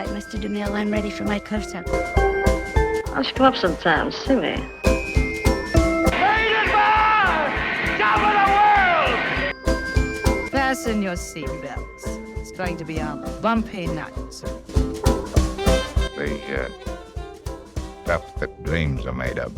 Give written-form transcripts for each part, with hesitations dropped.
right, Mr. DeMille, I'm ready for my close-up. Why don't you come up sometime, see me? Fasten your seatbelts. It's going to be a bumpy night. The stuff that dreams are made of.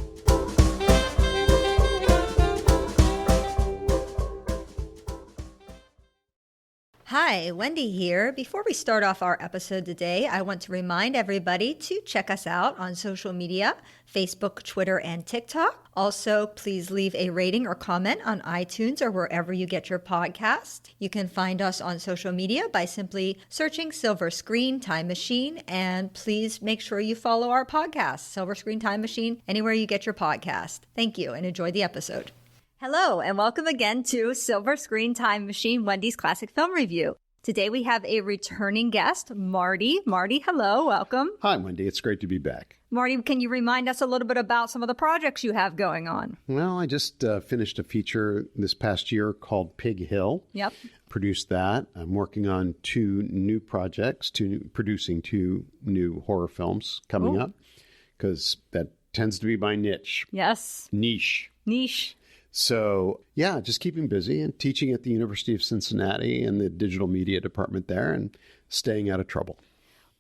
Hi, Wendy here. Before we start off our episode today, I want to remind everybody to check us out on social media, Facebook, Twitter, and TikTok. Also, please leave a rating or comment on iTunes or wherever you get your podcast. You can find us on social media by simply searching Silver Screen Time Machine, and please make sure you follow our podcast, Silver Screen Time Machine, anywhere you get your podcast. Thank you, and enjoy the episode. Hello, and welcome again to Silver Screen Time Machine, Wendy's Classic Film Review. Today we have a returning guest, Marty. Marty, hello, welcome. Hi, Wendy. It's great to be back. Marty, can you remind us a little bit about some of the projects you have going on? Well, I just finished a feature this past year called Pig Hill. Yep. Produced that. I'm working on two new projects, producing two new horror films coming up, because that tends to be my niche. Yes. Niche. So, yeah, just keeping busy and teaching at the University of Cincinnati in the digital media department there and staying out of trouble.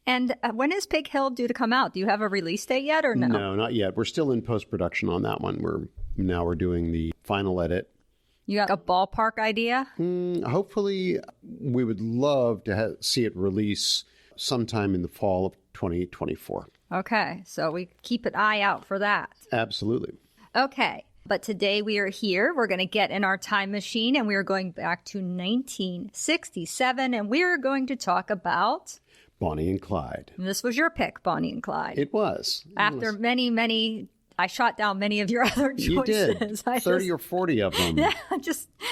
And when is Pig Hill due to come out? Do you have a release date yet or no? No, not yet. We're still in post-production on that one. We're doing the final edit. You got a ballpark idea? Hopefully, we would love to see it release sometime in the fall of 2024. Okay, so we keep an eye out for that. Absolutely. Okay. But today we are here. We're going to get in our time machine and we are going back to 1967 and we are going to talk about Bonnie and Clyde. And this was your pick, Bonnie and Clyde. It was. After many, I shot down many of your other choices. You did. 30 or 40 of them. Yeah,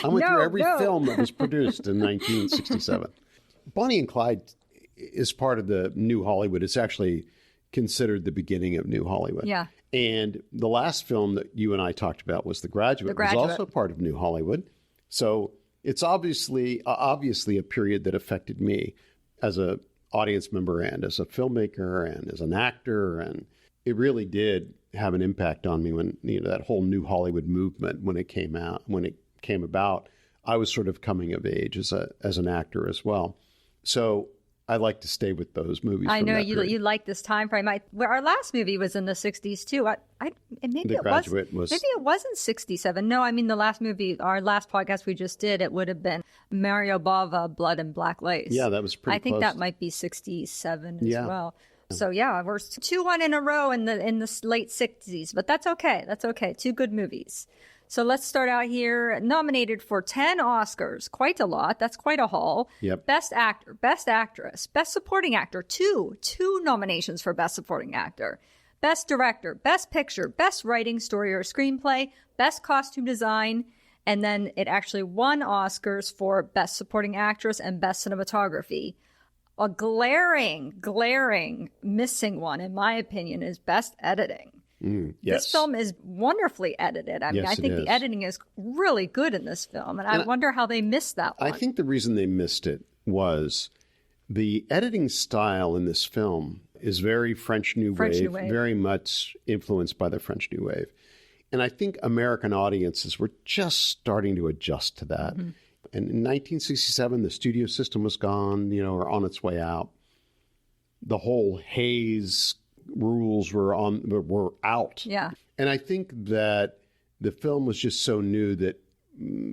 I went through every film that was produced in 1967. Bonnie and Clyde is part of the New Hollywood. It's actually considered the beginning of New Hollywood. Yeah. And the last film that you and I talked about was The Graduate. It was also part of New Hollywood. So it's obviously a period that affected me as an audience member and as a filmmaker and as an actor. And it really did have an impact on me when, that whole New Hollywood movement, when it came about, I was sort of coming of age as an actor as well. So I like to stay with those movies. I know you like this time frame. Our last movie was in the 60s too. Maybe it wasn't 67. No, I mean the last movie, our last podcast we just did, it would have been Mario Bava, Blood and Black Lace. Yeah, that was pretty I think close. That might be 67 as well. So yeah, we're 2-1 in a row in the late 60s, but that's okay. That's okay. Two good movies. So let's start out here. Nominated for 10 Oscars. Quite a lot. That's quite a haul. Yep. Best Actor, Best Actress, Best Supporting Actor. Two nominations for Best Supporting Actor. Best Director, Best Picture, Best Writing, Story, or Screenplay, Best Costume Design, and then it actually won Oscars for Best Supporting Actress and Best Cinematography. A glaring missing one, in my opinion, is Best Editing. Yes. This film is wonderfully edited. I think the editing is really good in this film, and I wonder how they missed that one. I think the reason they missed it was the editing style in this film is very French New Wave, very much influenced by the French New Wave. And I think American audiences were just starting to adjust to that. Mm-hmm. And in 1967, the studio system was gone, or on its way out. The whole Hays rules were out. Yeah. And I think that the film was just so new that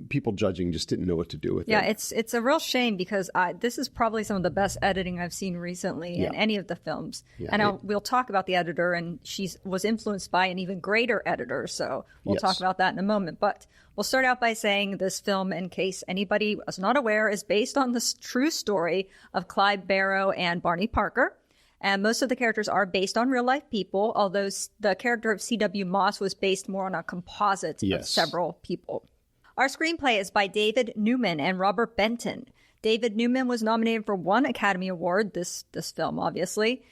people judging just didn't know what to do with it. Yeah, it's a real shame because this is probably some of the best editing I've seen recently in any of the films. Yeah, and we'll talk about the editor, and she was influenced by an even greater editor, so we'll talk about that in a moment. But we'll start out by saying this film, in case anybody was not aware, is based on the true story of Clyde Barrow and Barney Parker. And most of the characters are based on real-life people, although the character of C.W. Moss was based more on a composite of several people. Our screenplay is by David Newman and Robert Benton. David Newman was nominated for one Academy Award, this film, obviously.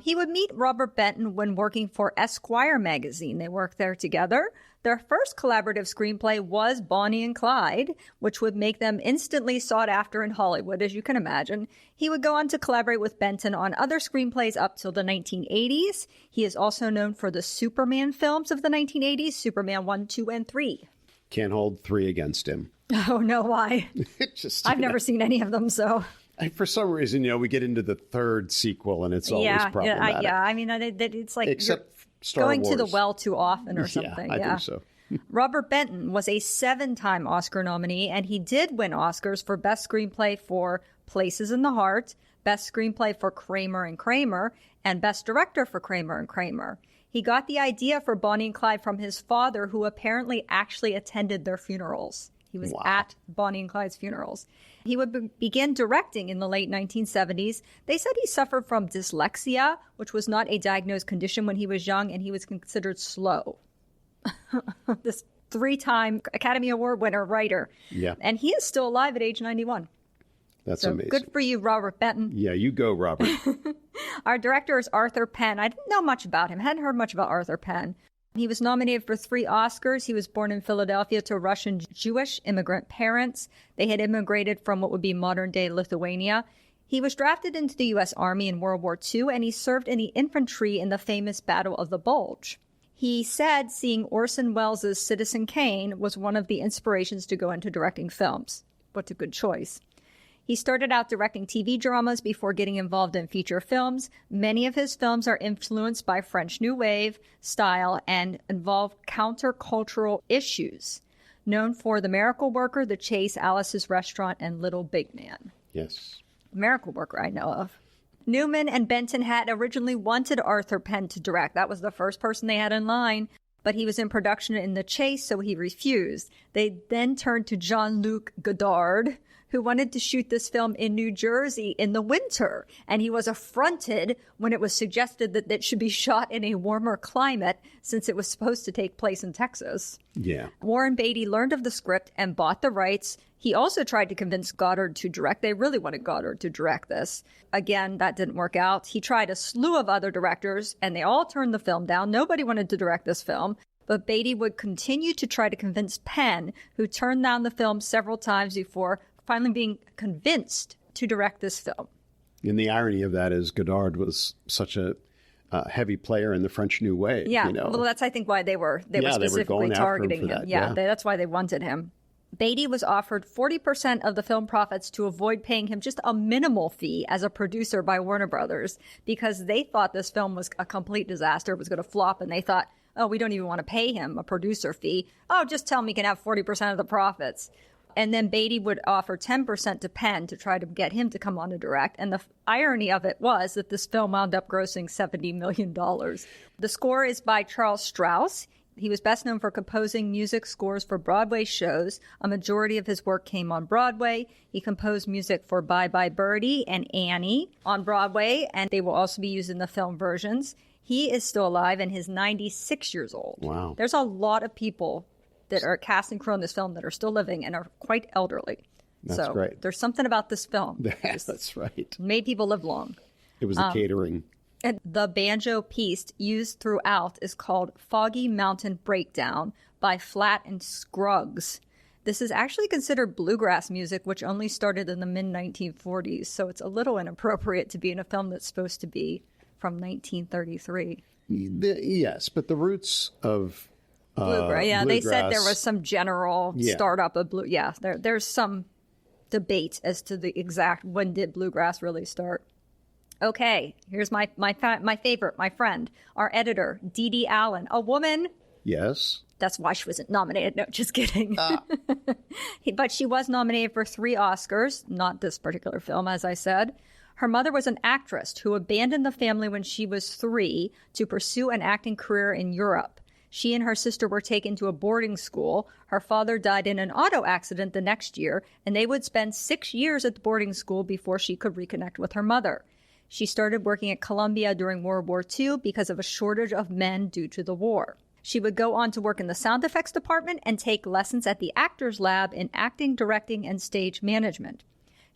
He would meet Robert Benton when working for Esquire magazine. They worked there together. Their first collaborative screenplay was Bonnie and Clyde, which would make them instantly sought after in Hollywood, as you can imagine. He would go on to collaborate with Benton on other screenplays up till the 1980s. He is also known for the Superman films of the 1980s, Superman 1, 2, and 3. Can't hold 3 against him. Oh, no, why? I've never seen any of them, so... For some reason, we get into the third sequel, and it's always problematic. I mean, it's like except Star going Wars. to the well too often or something. I do so. Robert Benton was a 7-time Oscar nominee, and he did win Oscars for Best Screenplay for Places in the Heart, Best Screenplay for Kramer and Kramer, and Best Director for Kramer and Kramer. He got the idea for Bonnie and Clyde from his father, who apparently actually attended their funerals. He was at Bonnie and Clyde's funerals. He would begin directing in the late 1970s. They said he suffered from dyslexia, which was not a diagnosed condition when he was young, and he was considered slow. This 3-time Academy Award winner writer. Yeah. And he is still alive at age 91. That's so amazing. Good for you, Robert Benton. Yeah, you go, Robert. Our director is Arthur Penn. I didn't know much about him. Hadn't heard much about Arthur Penn. He was nominated for 3 Oscars. He was born in Philadelphia to Russian Jewish immigrant parents. They had immigrated from what would be modern-day Lithuania. He was drafted into the U.S. Army in World War II, and he served in the infantry in the famous Battle of the Bulge. He said seeing Orson Welles' Citizen Kane was one of the inspirations to go into directing films. What a good choice. He started out directing TV dramas before getting involved in feature films. Many of his films are influenced by French New Wave style and involve countercultural issues. Known for The Miracle Worker, The Chase, Alice's Restaurant, and Little Big Man. Yes. Miracle Worker I know of. Newman and Benton had originally wanted Arthur Penn to direct. That was the first person they had in line. But he was in production in The Chase, so he refused. They then turned to Jean-Luc Godard, who wanted to shoot this film in New Jersey in the winter. And he was affronted when it was suggested that it should be shot in a warmer climate since it was supposed to take place in Texas. Yeah. Warren Beatty learned of the script and bought the rights. He also tried to convince Goddard to direct. They really wanted Goddard to direct this. Again, that didn't work out. He tried a slew of other directors, and they all turned the film down. Nobody wanted to direct this film. But Beatty would continue to try to convince Penn, who turned down the film several times before finally being convinced to direct this film. And the irony of that is Godard was such a heavy player in the French New Wave. Yeah, well, that's I think why they were specifically targeting him. Yeah, that's why they wanted him. Beatty was offered 40% of the film profits to avoid paying him just a minimal fee as a producer by Warner Brothers because they thought this film was a complete disaster. It was going to flop, and they thought, oh, we don't even want to pay him a producer fee. Oh, just tell him he can have 40% of the profits. And then Beatty would offer 10% to Penn to try to get him to come on to direct. And the irony of it was that this film wound up grossing $70 million. The score is by Charles Strauss. He was best known for composing music scores for Broadway shows. A majority of his work came on Broadway. He composed music for Bye Bye Birdie and Annie on Broadway, and they will also be used in the film versions. He is still alive and he's 96 years old. Wow. There's a lot of people that are cast and crew on this film that are still living and are quite elderly. That's great. There's something about this film. That's right. Made people live long. It was the catering. And the banjo piece used throughout is called Foggy Mountain Breakdown by Flatt and Scruggs. This is actually considered bluegrass music, which only started in the mid-1940s, so it's a little inappropriate to be in a film that's supposed to be from 1933. Yes, but the roots of bluegrass. Yeah, they said there was some general startup of blue. Yeah, there's some debate as to the exact when did bluegrass really start. Okay, here's my favorite, my friend, our editor, Dee Dee Allen, a woman. Yes. That's why she wasn't nominated. No, just kidding. But she was nominated for 3 Oscars, not this particular film, as I said. Her mother was an actress who abandoned the family when she was 3 to pursue an acting career in Europe. She and her sister were taken to a boarding school. Her father died in an auto accident the next year, and they would spend 6 years at the boarding school before she could reconnect with her mother. She started working at Columbia during World War II because of a shortage of men due to the war. She would go on to work in the sound effects department and take lessons at the Actors Lab in acting, directing, and stage management.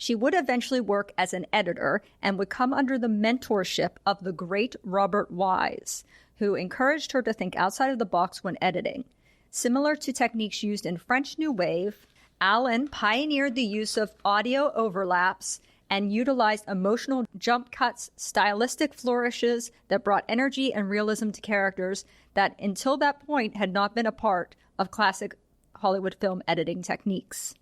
She would eventually work as an editor and would come under the mentorship of the great Robert Wise, who encouraged her to think outside of the box when editing. Similar to techniques used in French New Wave, Allen pioneered the use of audio overlaps and utilized emotional jump cuts, stylistic flourishes that brought energy and realism to characters that until that point had not been a part of classic Hollywood film editing techniques.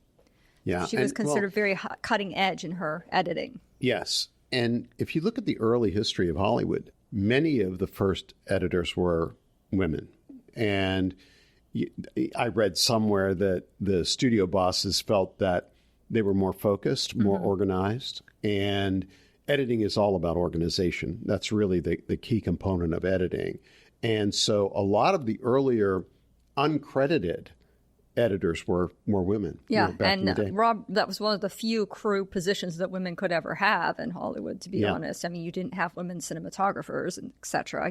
Yeah, she was considered very cutting edge in her editing. Yes. And if you look at the early history of Hollywood, many of the first editors were women. And I read somewhere that the studio bosses felt that they were more focused, more organized. And editing is all about organization. That's really the key component of editing. And so a lot of the earlier uncredited editors were more women. Yeah, back in the day. Rob, that was one of the few crew positions that women could ever have in Hollywood, to be honest. I mean, you didn't have women cinematographers and et cetera,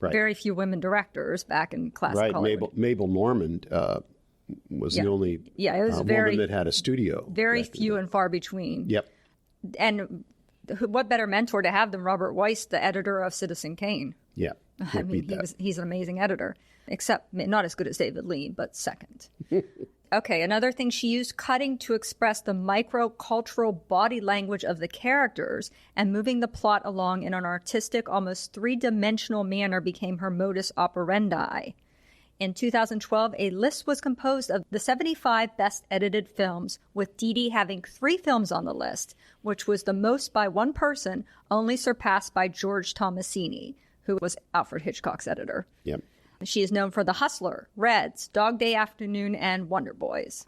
Right. Very few women directors back in classic Hollywood. Mabel Normand was the only woman that had a studio. Very few and far between. Yep. And what better mentor to have than Robert Weiss, the editor of Citizen Kane? Yeah. I mean, he's an amazing editor, except not as good as David Lean, but second. Okay, another thing, she used cutting to express the micro-cultural body language of the characters, and moving the plot along in an artistic, almost three-dimensional manner became her modus operandi. In 2012, a list was composed of the 75 best edited films, with Dee Dee having 3 films on the list, which was the most by one person, only surpassed by George Tomasini, who was Alfred Hitchcock's editor. Yep. She is known for The Hustler, Reds, Dog Day Afternoon, and Wonder Boys.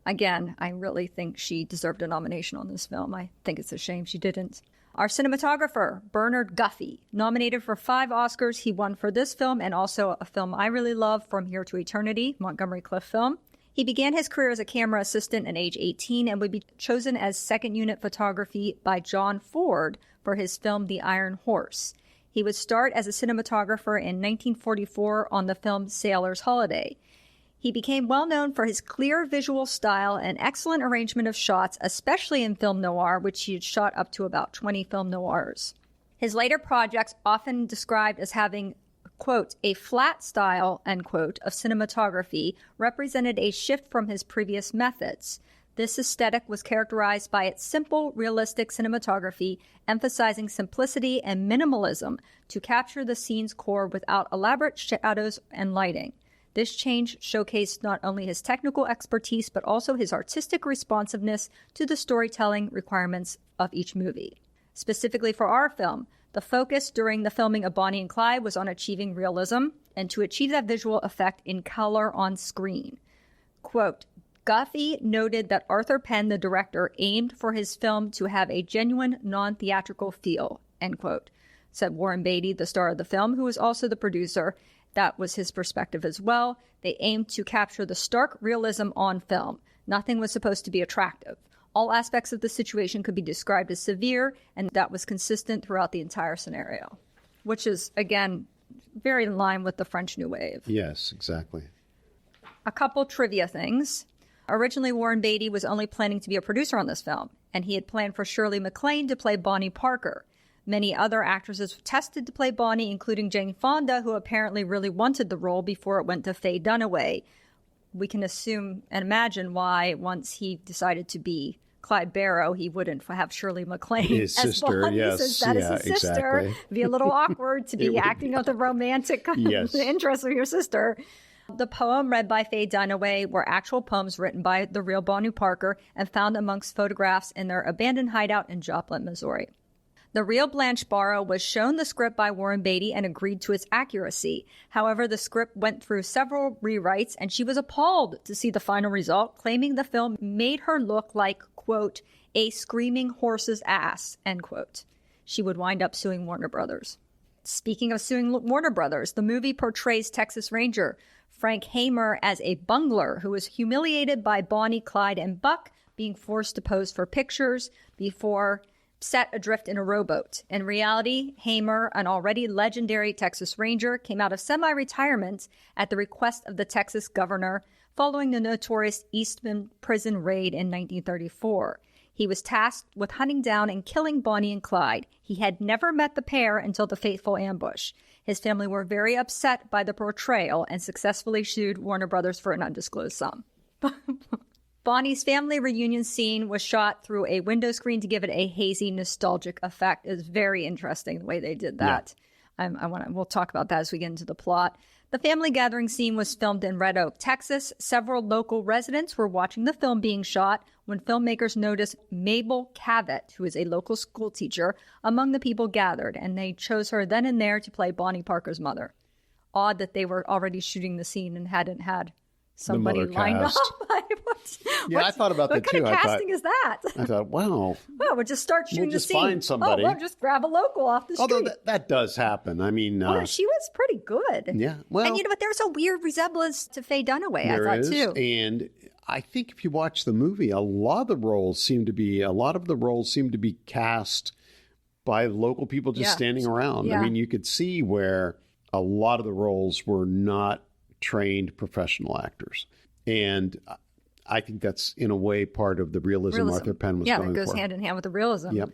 Again, I really think she deserved a nomination on this film. I think it's a shame she didn't. Our cinematographer, Bernard Guffey, nominated for 5 Oscars. He won for this film and also a film I really love, From Here to Eternity, Montgomery Clift film. He began his career as a camera assistant at age 18 and would be chosen as second unit photography by John Ford for his film The Iron Horse. He would start as a cinematographer in 1944 on the film Sailor's Holiday. He became well known for his clear visual style and excellent arrangement of shots, especially in film noir, which he had shot up to about 20 film noirs. His later projects, often described as having, quote, a flat style, end quote, of cinematography, represented a shift from his previous methods. This aesthetic was characterized by its simple, realistic cinematography, emphasizing simplicity and minimalism to capture the scene's core without elaborate shadows and lighting. This change showcased not only his technical expertise, but also his artistic responsiveness to the storytelling requirements of each movie. Specifically for our film, the focus during the filming of Bonnie and Clyde was on achieving realism and to achieve that visual effect in color on screen. Quote, Guffey noted that Arthur Penn, the director, aimed for his film to have a genuine, non-theatrical feel, end quote, said Warren Beatty, the star of the film, who was also the producer. That was his perspective as well. They aimed to capture the stark realism on film. Nothing was supposed to be attractive. All aspects of the situation could be described as severe, and that was consistent throughout the entire scenario, which is, again, very in line with the French New Wave. Yes, exactly. A couple trivia things. Originally, Warren Beatty was only planning to be a producer on this film, and he had planned for Shirley MacLaine to play Bonnie Parker. Many other actresses tested to play Bonnie, including Jane Fonda, who apparently really wanted the role before it went to Faye Dunaway. We can assume and imagine why, once he decided to be Clyde Barrow, he wouldn't have Shirley MacLaine his as sister. Bonnie, Yes, since that is his sister. Exactly. It'd be a little awkward to be acting with a romantic interest of your sister. The poem read by Faye Dunaway were actual poems written by the real Bonnie Parker and found amongst photographs in their abandoned hideout in Joplin, Missouri. The real Blanche Barrow was shown the script by Warren Beatty and agreed to its accuracy. However, the script went through several rewrites, and she was appalled to see the final result, claiming the film made her look like, quote, a screaming horse's ass, end quote. She would wind up suing Warner Brothers. Speaking of suing Warner Brothers, the movie portrays Texas Ranger Frank Hamer as a bungler who was humiliated by Bonnie, Clyde, and Buck being forced to pose for pictures before set adrift in a rowboat. In reality, Hamer, an already legendary Texas Ranger, came out of semi-retirement at the request of the Texas governor following the notorious Eastman prison raid in 1934. He was tasked with hunting down and killing Bonnie and Clyde. He had never met the pair until the fateful ambush. His family were very upset by the portrayal and successfully sued Warner Brothers for an undisclosed sum. Bonnie's family reunion scene was shot through a window screen to give it a hazy, nostalgic effect. It was very interesting the way they did that. Yeah. We'll talk about that as we get into the plot. The family gathering scene was filmed in Red Oak, Texas. Several local residents were watching the film being shot when filmmakers noticed Mabel Cavett, who is a local school teacher, among the people gathered, and they chose her then and there to play Bonnie Parker's mother. Odd that they were already shooting the scene and hadn't had somebody lined up. I thought about that too. What kind of casting is that? I thought, wow. Well, we'll just start shooting the scene. We'll just find somebody. We'll just grab a local off the street. Although that does happen. I mean... she was pretty good. Yeah, well... And you know what? There's a weird resemblance to Faye Dunaway, I thought, too. And I think if you watch the movie, a lot of the roles seem to be cast by local people just standing around. Yeah. I mean, you could see where a lot of the roles were not trained professional actors. And I think that's, in a way, part of the realism Arthur Penn was going for. Yeah, it goes hand in hand with the realism. Yep.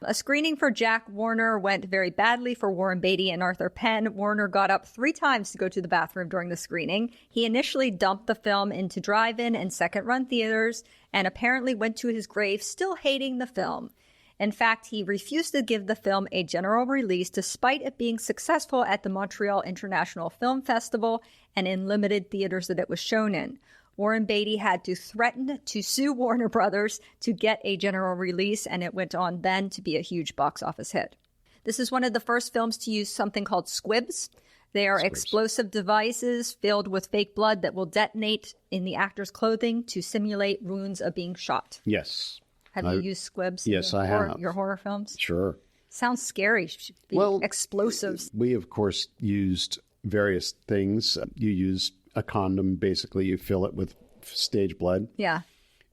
A screening for Jack Warner went very badly for Warren Beatty and Arthur Penn. Warner got up 3 times to go to the bathroom during the screening. He initially dumped the film into drive-in and second-run theaters and apparently went to his grave still hating the film. In fact, he refused to give the film a general release despite it being successful at the Montreal International Film Festival and in limited theaters that it was shown in. Warren Beatty had to threaten to sue Warner Brothers to get a general release, and it went on then to be a huge box office hit. This is one of the first films to use something called squibs. They are explosive devices filled with fake blood that will detonate in the actor's clothing to simulate wounds of being shot. Yes. Have you used squibs in your horror films? Sure. Sounds scary. Explosives. We, of course, used various things. You use a condom, basically. You fill it with stage blood. Yeah.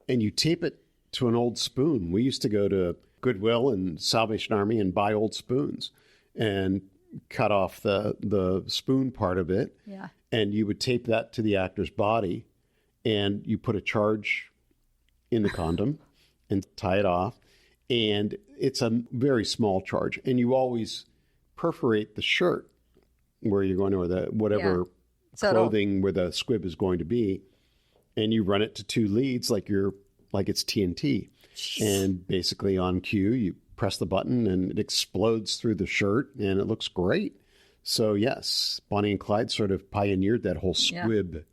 And you tape it to an old spoon. We used to go to Goodwill and Salvation Army and buy old spoons and cut off the spoon part of it. Yeah. And you would tape that to the actor's body, and you put a charge in the condom and tie it off. And it's a very small charge. And you always perforate the shirt where you're going to, or the whatever clothing where the squib is going to be. And you run it to 2 leads like it's TNT. Jeez. And basically on cue, you press the button and it explodes through the shirt and it looks great. So yes, Bonnie and Clyde sort of pioneered that whole squib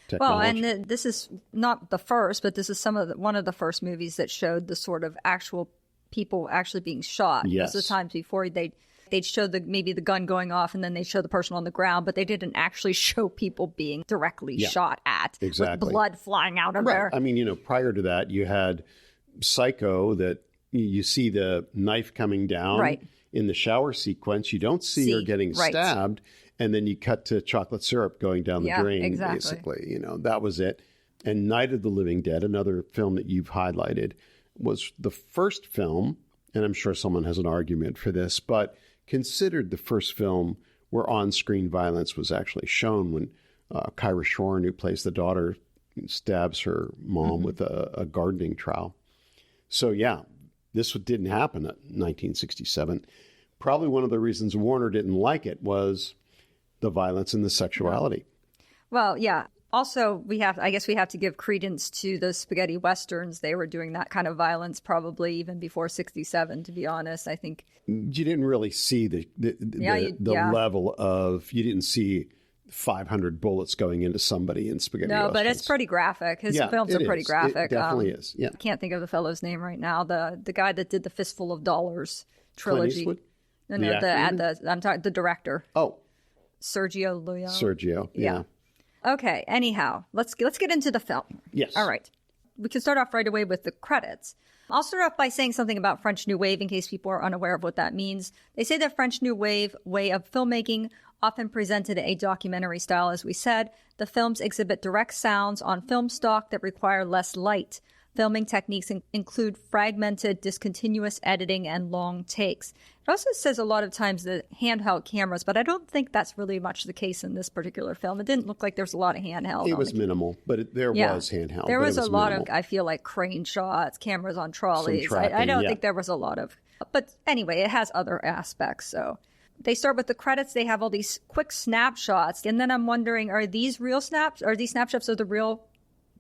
technology. Well, and this is not the first, but this is one of the first movies that showed the sort of actual people actually being shot. Yes. Most of the times before they'd show maybe the gun going off and then they'd show the person on the ground, but they didn't actually show people being directly shot at. Exactly. With blood flying out of there. I mean, prior to that, you had Psycho that you see the knife coming down in the shower sequence. You don't see her getting stabbed. And then you cut to chocolate syrup going down the drain, basically. That was it. And Night of the Living Dead, another film that you've highlighted, was the first film, and I'm sure someone has an argument for this, but considered the first film where on-screen violence was actually shown, when Kyra Shorn, who plays the daughter, stabs her mom with a gardening trowel. So, yeah, this didn't happen in 1967. Probably one of the reasons Warner didn't like it was the violence and the sexuality. Well, yeah. Also, I guess we have to give credence to the spaghetti westerns. They were doing that kind of violence probably even before 67, to be honest. I think you didn't really see the level of, you didn't see 500 bullets going into somebody in spaghetti westerns. But it's pretty graphic. His films are pretty graphic. It definitely is. Yeah. I can't think of the fellow's name right now. The guy that did the Fistful of Dollars trilogy. Clint Eastwood? No, I'm talking the director. Oh. Sergio Leone. Sergio, yeah. Okay, anyhow, let's get into the film. Yes. All right. We can start off right away with the credits. I'll start off by saying something about French New Wave in case people are unaware of what that means. They say that French New Wave way of filmmaking often presented a documentary style, as we said. The films exhibit direct sounds on film stock that require less light. Filming techniques include fragmented, discontinuous editing and long takes. It also says a lot of times the handheld cameras, but I don't think that's really much the case in this particular film. It didn't look like there's a lot of handheld. It was minimal, but there was handheld. There was a lot minimal. of, I feel like, crane shots, cameras on trolleys. I don't think there was a lot of, but anyway, it has other aspects. So they start with the credits. They have all these quick snapshots. And then I'm wondering, are these real snaps? Are these snapshots of the real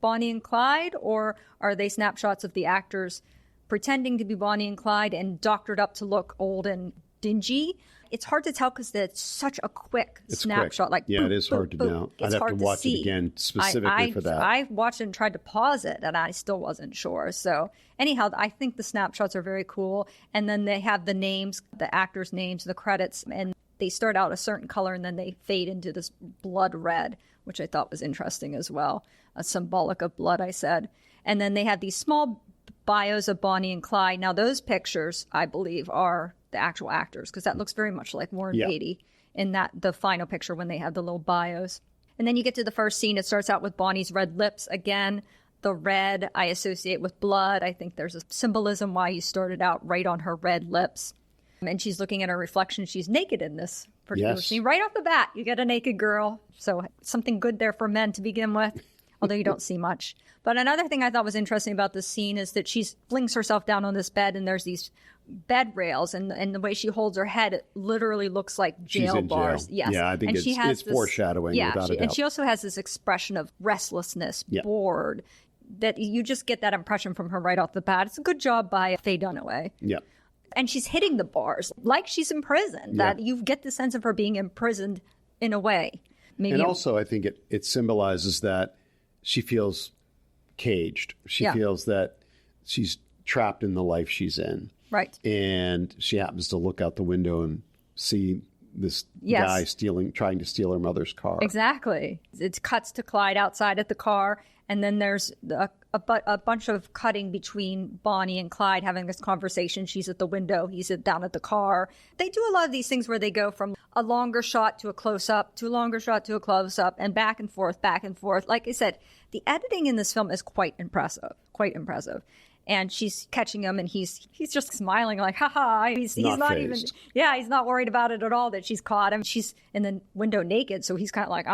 Bonnie and Clyde, or are they snapshots of the actors pretending to be Bonnie and Clyde and doctored up to look old and dingy? It's hard to tell because it's such a quick snapshot. Quick. It is hard to know. I'd have to watch it again specifically for that. I watched it and tried to pause it, and I still wasn't sure. So anyhow, I think the snapshots are very cool. And then they have the names, the actors' names, the credits, and they start out a certain color and then they fade into this blood red, which I thought was interesting as well. Symbolic of blood, I said. And then they have these small bios of Bonnie and Clyde. Now, those pictures, I believe, are the actual actors, because that looks very much like Warren Beatty in the final picture when they have the little bios. And then you get to the first scene. It starts out with Bonnie's red lips. Again, the red I associate with blood. I think there's a symbolism why you started out right on her red lips. And she's looking at her reflection. She's naked in this particular scene. Right off the bat, you get a naked girl. So something good there for men to begin with, although you don't see much. But another thing I thought was interesting about this scene is that she flings herself down on this bed, and there's these bed rails, and the way she holds her head, it literally looks like jail bars. Jail. Yes. Yeah, I think it's foreshadowing without a doubt. And she also has this expression of restlessness, bored, that you just get that impression from her right off the bat. It's a good job by Faye Dunaway. Yeah. And she's hitting the bars like she's in prison. That you get the sense of her being imprisoned in a way. And also, I think it symbolizes that she feels caged. She feels that she's trapped in the life she's in. Right. And she happens to look out the window and see this guy trying to steal her mother's car. Exactly. It cuts to Clyde outside at the car, and then there's a bunch of cutting between Bonnie and Clyde having this conversation. She's at the window, he's down at the car. They do a lot of these things where they go from a longer shot to a close-up, to a longer shot to a close-up, and back and forth, back and forth. Like I said, the editing in this film is quite impressive. And she's catching him, and he's just smiling like, ha. He's not even, he's not worried about it at all that she's caught him. She's in the window naked, so he's kind of like,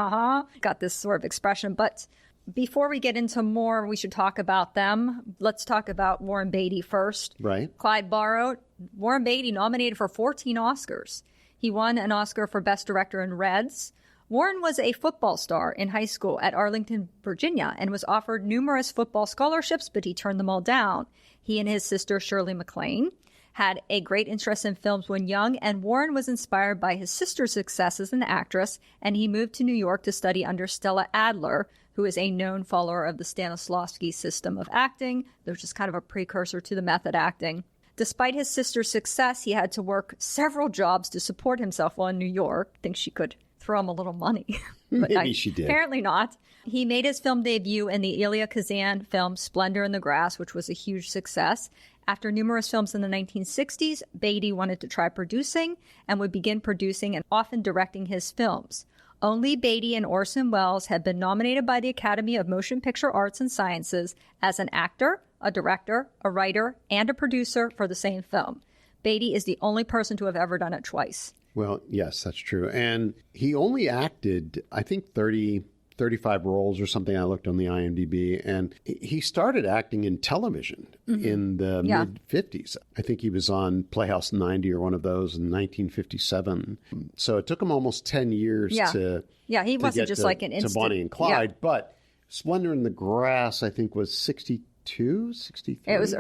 got this sort of expression. But before we get into more, we should talk about them. Let's talk about Warren Beatty first. Right. Clyde Barrow. Warren Beatty nominated for 14 Oscars. He won an Oscar for Best Director in Reds. Warren was a football star in high school at Arlington, Virginia, and was offered numerous football scholarships, but he turned them all down. He and his sister, Shirley MacLaine, had a great interest in films when young, and Warren was inspired by his sister's success as an actress, and he moved to New York to study under Stella Adler, who is a known follower of the Stanislavski system of acting. They're just kind of a precursor to the method acting. Despite his sister's success, he had to work several jobs to support himself while in New York. I think she could throw him a little money. But Maybe she did. Apparently not. He made his film debut in the Elia Kazan film Splendor in the Grass, which was a huge success. After numerous films in the 1960s, Beatty wanted to try producing and would begin producing and often directing his films. Only Beatty and Orson Welles had been nominated by the Academy of Motion Picture Arts and Sciences as an actor, a director, a writer, and a producer for the same film. Beatty is the only person to have ever done it twice. Well, yes, that's true. And he only acted, I think, 35 roles or something. I looked on the IMDb. And he started acting in television in the mid-50s. I think he was on Playhouse 90 or one of those in 1957. So it took him almost 10 years to he wasn't just like an instant. To Bonnie and Clyde. Yeah. But Splendor in the Grass, I think, was 62, 63. It was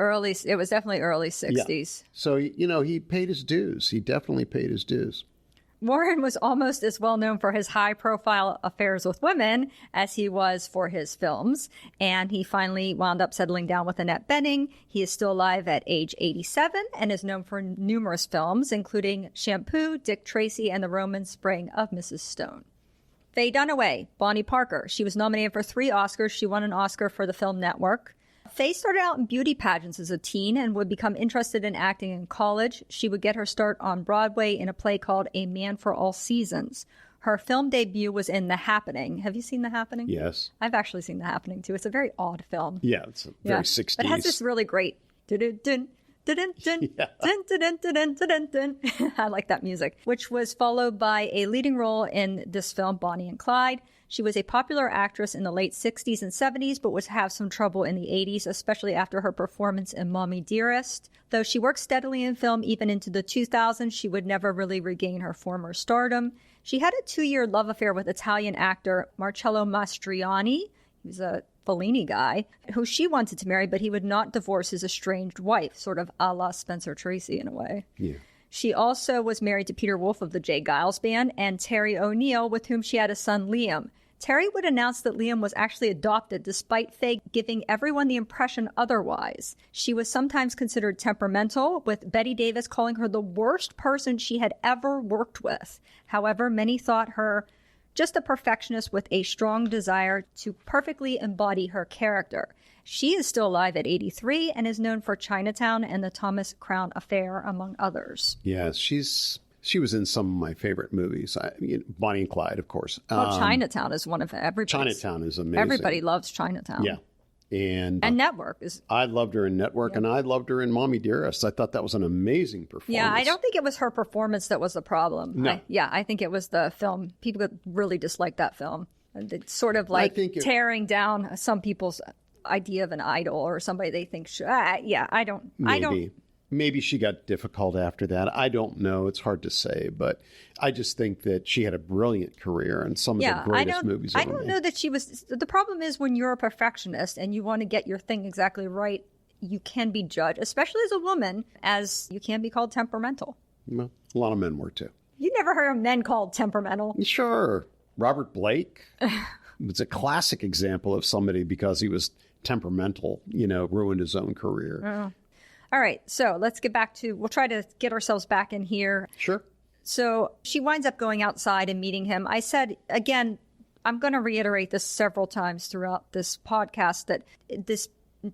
definitely early 60s. Yeah. So, he paid his dues. He definitely paid his dues. Warren was almost as well known for his high-profile affairs with women as he was for his films, and he finally wound up settling down with Annette Bening. He is still alive at age 87 and is known for numerous films, including Shampoo, Dick Tracy, and The Roman Spring of Mrs. Stone. Faye Dunaway, Bonnie Parker. She was nominated for 3 Oscars. She won an Oscar for the Film Network. Faye started out in beauty pageants as a teen and would become interested in acting in college. She would get her start on Broadway in a play called A Man for All Seasons. Her film debut was in The Happening. Have you seen The Happening? Yes. I've actually seen The Happening, too. It's a very odd film. Yeah, it's a very 60s. But it has this really great... dun-dun-dun, dun-dun-dun, Yeah. dun-dun-dun-dun-dun-dun. I like that music. Which was followed by a leading role in this film, Bonnie and Clyde. She was a popular actress in the late 60s and 70s, but would have some trouble in the 80s, especially after her performance in Mommy Dearest. Though she worked steadily in film even into the 2000s, she would never really regain her former stardom. She had a 2-year love affair with Italian actor Marcello Mastroianni. He was a Fellini guy, who she wanted to marry, but he would not divorce his estranged wife, sort of a la Spencer Tracy in a way. Yeah. She also was married to Peter Wolf of the J. Giles Band and Terry O'Neill, with whom she had a son, Liam. Terry would announce that Liam was actually adopted, despite Faye giving everyone the impression otherwise. She was sometimes considered temperamental, with Betty Davis calling her the worst person she had ever worked with. However, many thought her just a perfectionist with a strong desire to perfectly embody her character. She is still alive at 83 and is known for Chinatown and the Thomas Crown Affair, among others. Yeah, she was in some of my favorite movies. Bonnie and Clyde, of course. Well, Chinatown is one of everybody's. Chinatown is amazing. Everybody loves Chinatown. Yeah. And Network is. I loved her in Network, and I loved her in Mommy Dearest. I thought that was an amazing performance. Yeah, I don't think it was her performance that was the problem. No. I think it was the film. People really disliked that film. It's sort of like tearing down some people's idea of an idol or somebody they think should. I don't. Maybe she got difficult after that. I don't know. It's hard to say, but I just think that she had a brilliant career and some of the greatest movies ever I don't know that she was. The problem is when you're a perfectionist and you want to get your thing exactly right, you can be judged, especially as a woman, as you can be called temperamental. Well, a lot of men were too. You never heard of men called temperamental? Sure. Robert Blake was a classic example of somebody, because he was temperamental, ruined his own career. Oh. All right, so let's get back to, we'll try to get ourselves back in here. Sure. So she winds up going outside and meeting him. I said, again, I'm going to reiterate this several times throughout this podcast, that this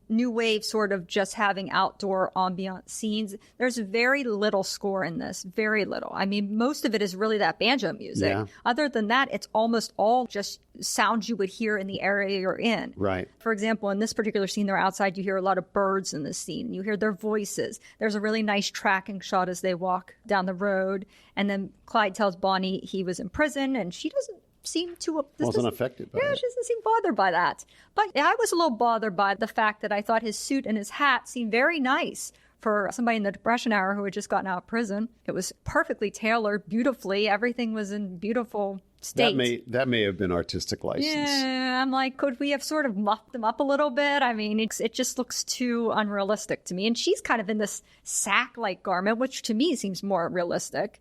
new wave sort of just having outdoor ambient scenes, there's very little score in this, very little. I mean, most of it is really that banjo music. Yeah. Other than that, it's almost all just sounds you would hear in the area you're in. Right. For example, in this particular scene, they're outside. You hear a lot of birds in this scene. You hear their voices. There's a really nice tracking shot as they walk down the road. And then Clyde tells Bonnie he was in prison, and she doesn't seem to... Wasn't affected by it. Yeah, she doesn't seem bothered by that. But I was a little bothered by the fact that I thought his suit and his hat seemed very nice for somebody in the Depression era who had just gotten out of prison. It was perfectly tailored, beautifully. Everything was in beautiful state. That may have been artistic license. Yeah, I'm like, could we have sort of muffed them up a little bit? I mean, it just looks too unrealistic to me. And she's kind of in this sack-like garment, which to me seems more realistic.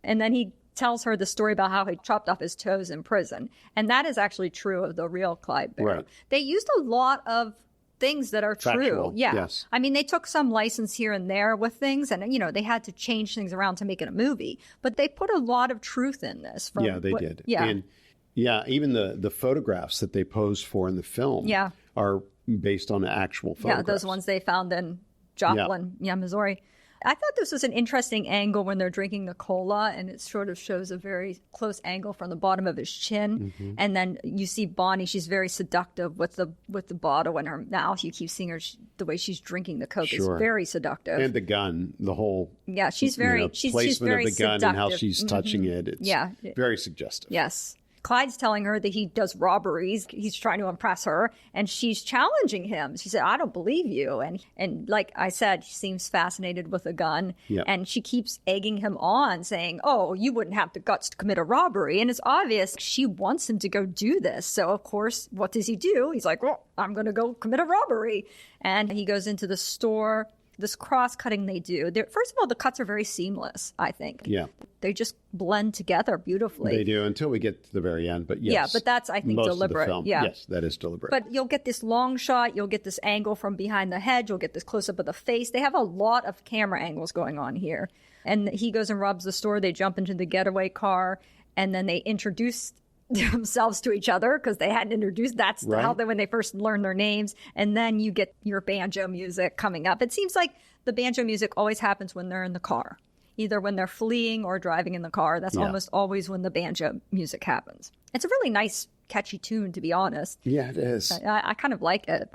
And then he tells her the story about how he chopped off his toes in prison. And that is actually true of the real Clyde Barrow. Right. They used a lot of things that are Factual. true. Yeah. Yes. I mean, they took some license here and there with things, and, they had to change things around to make it a movie. But they put a lot of truth in this. Yeah, they did. Yeah. And even the photographs that they posed for in the film are based on actual photographs. Yeah, those ones they found in Joplin, Missouri. I thought this was an interesting angle when they're drinking the cola, and it sort of shows a very close angle from the bottom of his chin. Mm-hmm. And then you see Bonnie, she's very seductive with the bottle in her mouth. You keep seeing her, the way she's drinking the Coke is very seductive. And the gun, the whole she's very placement very of the gun seductive. And how she's touching it. It's very suggestive. Yes. Clyde's telling her that he does robberies. He's trying to impress her, and she's challenging him. She said, I don't believe you. And like I said, she seems fascinated with a gun. Yep. And she keeps egging him on, saying, oh, you wouldn't have the guts to commit a robbery. And it's obvious she wants him to go do this. So, of course, what does he do? He's like, well, I'm going to go commit a robbery. And he goes into the store. This cross-cutting they do. First of all, the cuts are very seamless, I think. Yeah. They just blend together beautifully. They do until we get to the very end, but yes. Yeah, but that's, I think, deliberate. Yeah. Yes, that is deliberate. But you'll get this long shot. You'll get this angle from behind the head. You'll get this close-up of the face. They have a lot of camera angles going on here. And he goes and robs the store. They jump into the getaway car, and then they introduce themselves to each other because they hadn't introduced. That's how when they first learn their names. And then you get your banjo music coming up. It seems like the banjo music always happens when they're in the car. either when they're fleeing or driving in the car. That's almost always when the banjo music happens. It's a really nice, catchy tune, to be honest. Yeah, it is. I kind of like it.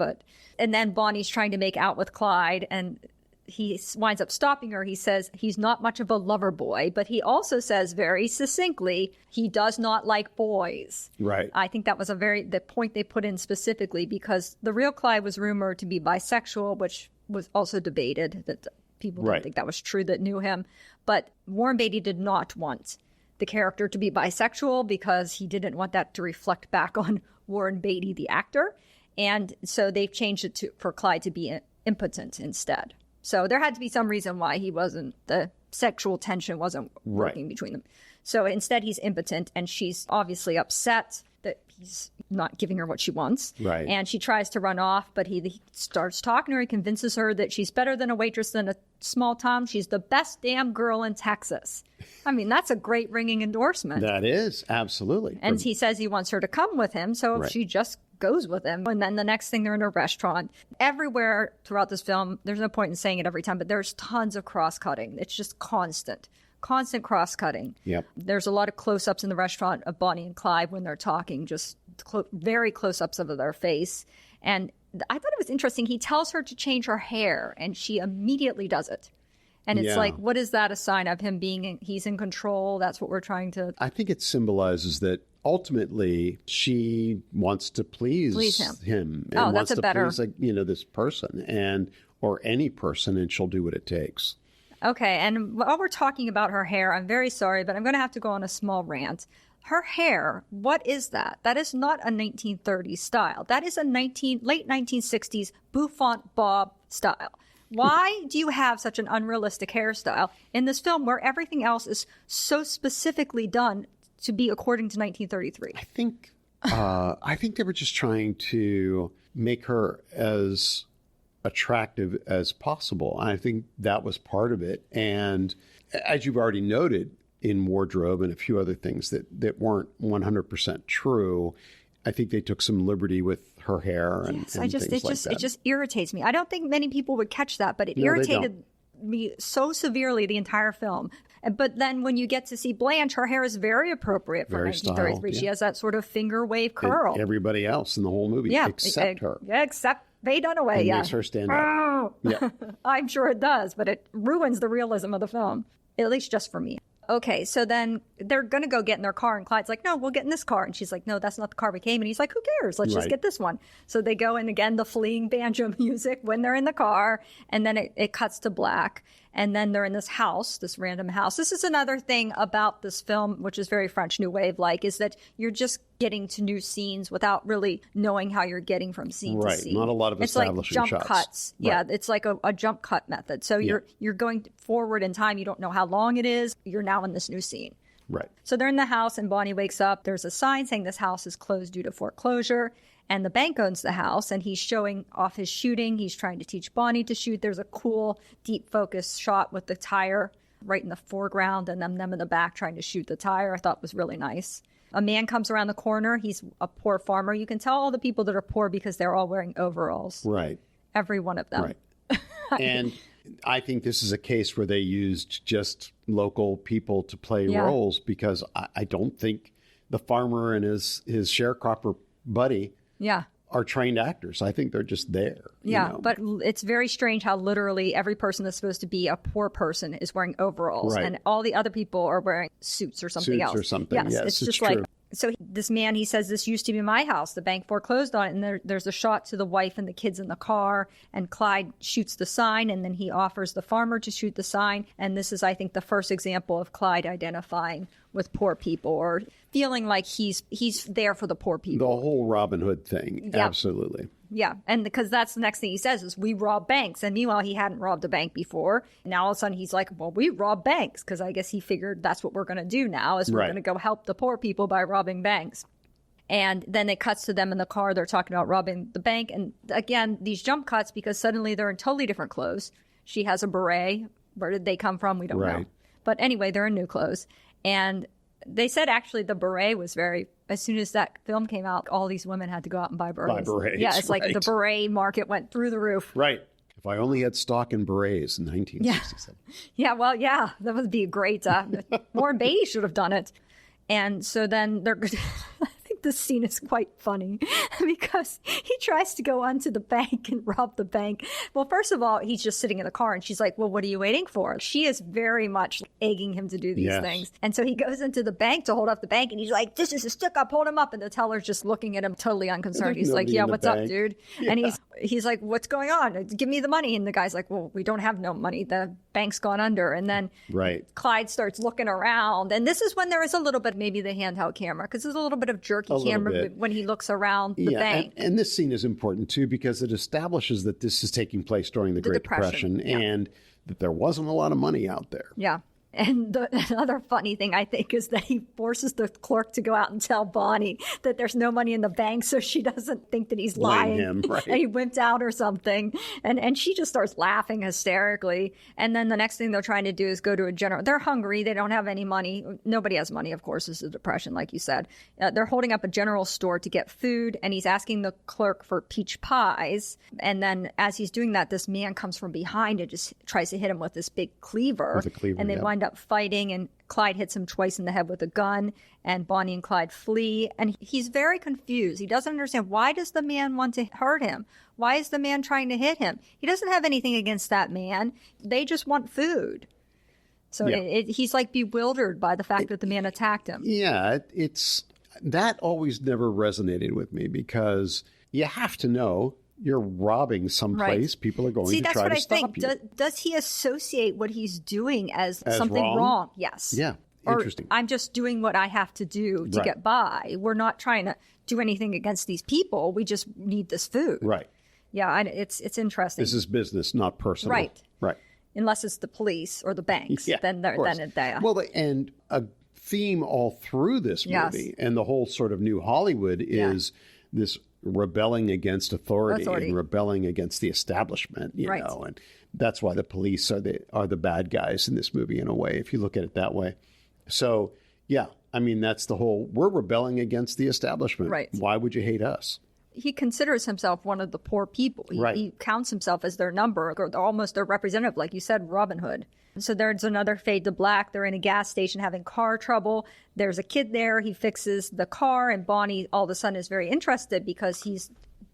And then Bonnie's trying to make out with Clyde, and he winds up stopping her. He says he's not much of a lover boy, but he also says very succinctly he does not like boys. Right. I think that was the point they put in specifically, because the real Clyde was rumored to be bisexual, which was also debated, that people didn't think that was true that knew him. But Warren Beatty did not want the character to be bisexual because he didn't want that to reflect back on Warren Beatty, the actor. And so they've changed it for Clyde to be impotent instead. So there had to be some reason why the sexual tension wasn't working between them. So instead he's impotent, and she's obviously upset that he's not giving her what she wants. Right. And she tries to run off, but he starts talking to her. He convinces her that she's better than a waitress than a small town. She's the best damn girl in Texas. I mean, that's a great ringing endorsement. That is, absolutely. And he says he wants her to come with him, so she just goes with him. And then the next thing, they're in a restaurant. Everywhere throughout this film, there's no point in saying it every time, but there's tons of cross-cutting. It's just constant cross-cutting. Yep. There's a lot of close-ups in the restaurant of Bonnie and Clyde when they're talking, just very close-ups of their face. And I thought it was interesting. He tells her to change her hair, and she immediately does it. And it's like, what is that a sign of him he's in control? That's what we're trying to... I think it symbolizes that ultimately she wants to please him and wants to please this person or any person, and she'll do what it takes. Okay, and while we're talking about her hair, I'm very sorry, but I'm going to have to go on a small rant. Her hair, what is that? That is not a 1930s style. That is a late 1960s bouffant bob style. Why do you have such an unrealistic hairstyle in this film where everything else is so specifically done to be according to 1933? I think they were just trying to make her as attractive as possible. I think that was part of it. And as you've already noted, in wardrobe and a few other things that weren't 100% true, I think they took some liberty with her hair and things like that. It just irritates me. I don't think many people would catch that, but it irritated me so severely the entire film. But then when you get to see Blanche, her hair is very appropriate for 1933. She has that sort of finger wave curl. And everybody else in the whole movie, except her. Yeah, except Faye Dunaway. It makes her stand out. Yeah. I'm sure it does, but it ruins the realism of the film, at least just for me. Okay, so then they're going to go get in their car, and Clyde's like, no, we'll get in this car. And she's like, no, that's not the car we came in. He's like, who cares? Let's just get this one. So they go in, again, the fleeing banjo music when they're in the car, and then it cuts to black. And then they're in this house, this random house. This is another thing about this film, which is very French New Wave-like, is that you're just getting to new scenes without really knowing how you're getting from scene to scene. Not a lot of establishing shots. It's like jump cuts. Right. Yeah, it's like a jump cut method. So you're going forward in time. You don't know how long it is. You're now in this new scene. Right. So they're in the house, and Bonnie wakes up. There's a sign saying this house is closed due to foreclosure. And the bank owns the house, and he's showing off his shooting. He's trying to teach Bonnie to shoot. There's a cool, deep focus shot with the tire right in the foreground and them in the back trying to shoot the tire. I thought was really nice. A man comes around the corner. He's a poor farmer. You can tell all the people that are poor because they're all wearing overalls. Right. Every one of them. Right. And I think this is a case where they used just local people to play roles, because I don't think the farmer and his sharecropper buddy are trained actors. I think they're just there. Yeah, but it's very strange how literally every person that's supposed to be a poor person is wearing overalls, and all the other people are wearing suits or something else. Yes, it's just true. Like, so this man, he says, this used to be my house. The bank foreclosed on it. And there's a shot to the wife and the kids in the car. And Clyde shoots the sign. And then he offers the farmer to shoot the sign. And this is, I think, the first example of Clyde identifying with poor people, or feeling like he's there for the poor people. The whole Robin Hood thing. Yep. Absolutely. Yeah. And because that's the next thing he says is, we rob banks. And meanwhile, he hadn't robbed a bank before. Now all of a sudden he's like, well, we rob banks, because I guess he figured that's what we're going to do now, is we're going to go help the poor people by robbing banks. And then it cuts to them in the car. They're talking about robbing the bank. And again, these jump cuts, because suddenly they're in totally different clothes. She has a beret. Where did they come from? We don't know. But anyway, they're in new clothes. And they said actually the beret was as soon as that film came out, all these women had to go out and buy berets. Buy berets. Yeah, it's like the beret market went through the roof. Right. If I only had stock and berets in 1967. Yeah, well, yeah, that would be great. Warren Beatty should have done it. And so then they're I think this scene is quite funny because he tries to go onto the bank and rob the bank. Well, first of all, he's just sitting in the car and she's like, well, what are you waiting for? She is very much egging him to do these things. And so he goes into the bank to hold up the bank and he's like, this is a stick up, hold him up. And the teller's just looking at him totally unconcerned. He's like, yeah, what's up, dude? Yeah. And he's like, what's going on? Give me the money. And the guy's like, well, we don't have no money. The bank's gone under. And then Clyde starts looking around. And this is when there is a little bit, maybe the handheld camera, because there's a little bit of jerky camera when he looks around the bank. And this scene is important, too, because it establishes that this is taking place during the Great Depression and that there wasn't a lot of money out there. Yeah. And another funny thing, I think, is that he forces the clerk to go out and tell Bonnie that there's no money in the bank so she doesn't think that he's lying. Him, right. And he wimped out or something. And she just starts laughing hysterically. And then the next thing they're trying to do is go to a general. They're hungry. They don't have any money. Nobody has money, of course. This is a depression, like you said. They're holding up a general store to get food. And he's asking the clerk for peach pies. And then as he's doing that, this man comes from behind and just tries to hit him with this big cleaver. With a cleaver, and they wind up fighting, and Clyde hits him twice in the head with a gun, and Bonnie and Clyde flee. And he's very confused. He doesn't understand, why does the man want to hurt him? Why is the man trying to hit him? He doesn't have anything against that man. They just want food. So he's like bewildered by the fact that the man attacked him. Yeah, it's that always never resonated with me, because you have to know you're robbing someplace. Right. People are going to try to stop you. Does he associate what he's doing as something wrong? Yes. Yeah. Interesting. I'm just doing what I have to do to get by. We're not trying to do anything against these people. We just need this food. Right. Yeah, it's interesting. This is business, not personal. Right. Right. Unless it's the police or the banks. Yeah, then they are. Well, and a theme all through this movie and the whole sort of new Hollywood is this rebelling against authority and rebelling against the establishment, you know, and that's why the police are the bad guys in this movie in a way, if you look at it that way. So, yeah, I mean, that's the whole, we're rebelling against the establishment. Right. Why would you hate us? He considers himself one of the poor people. He counts himself as their number, or almost their representative, like you said, Robin Hood. So there's another fade to black. They're in a gas station having car trouble. There's a kid there. He fixes the car, and Bonnie all of a sudden is very interested because he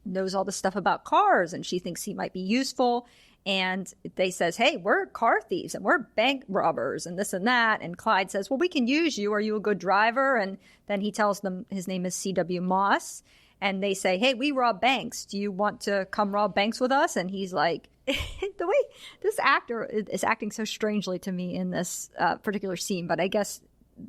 knows all the stuff about cars, and she thinks he might be useful. And they says, hey, we're car thieves and we're bank robbers and this and that. And Clyde says, well, we can use you. Are you a good driver? And then he tells them his name is C.W. Moss. And they say, hey, we rob banks. Do you want to come rob banks with us? And he's like, the way this actor is acting so strangely to me in this particular scene, but I guess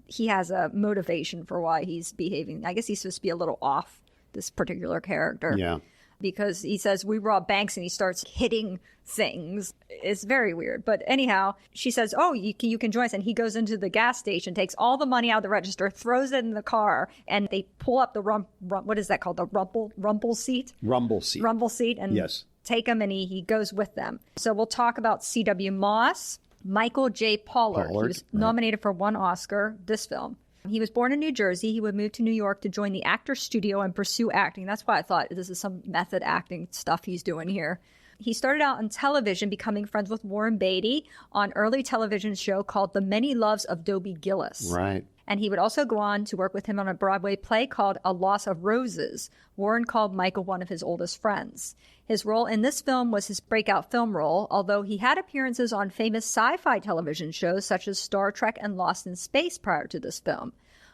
he has a motivation for why he's behaving. I guess he's supposed to be a little off, this particular character. Yeah. Because he says, we rob banks, and he starts hitting things. It's very weird. But anyhow, she says, oh, you can join us. And he goes into the gas station, takes all the money out of the register, throws it in the car, and they pull up the what is that called? The rumble seat? Rumble seat. Rumble seat. And take him, and he goes with them. So we'll talk about C.W. Moss. Michael J. Pollard. He was nominated for 1 Oscar, this film. He was born in New Jersey. He would move to New York to join the Actors Studio and pursue acting. That's why I thought this is some method acting stuff he's doing here. He started out on television, becoming friends with Warren Beatty on early television show called The Many Loves of Dobie Gillis. Right. And he would also go on to work with him on a Broadway play called A Loss of Roses. Warren called Michael one of his oldest friends. His role in this film was his breakout film role, although he had appearances on famous sci-fi television shows such as Star Trek and Lost in Space prior to this film.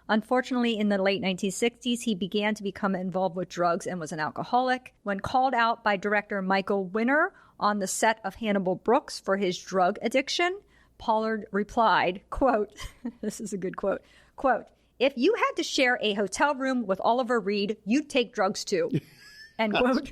Unfortunately, in the late 1960s, he began to become involved with drugs and was an alcoholic. When called out by director Michael Winner on the set of Hannibal Brooks for his drug addiction, Pollard replied, quote, this is a good quote, quote, if you had to share a hotel room with Oliver Reed, you'd take drugs too, end quote.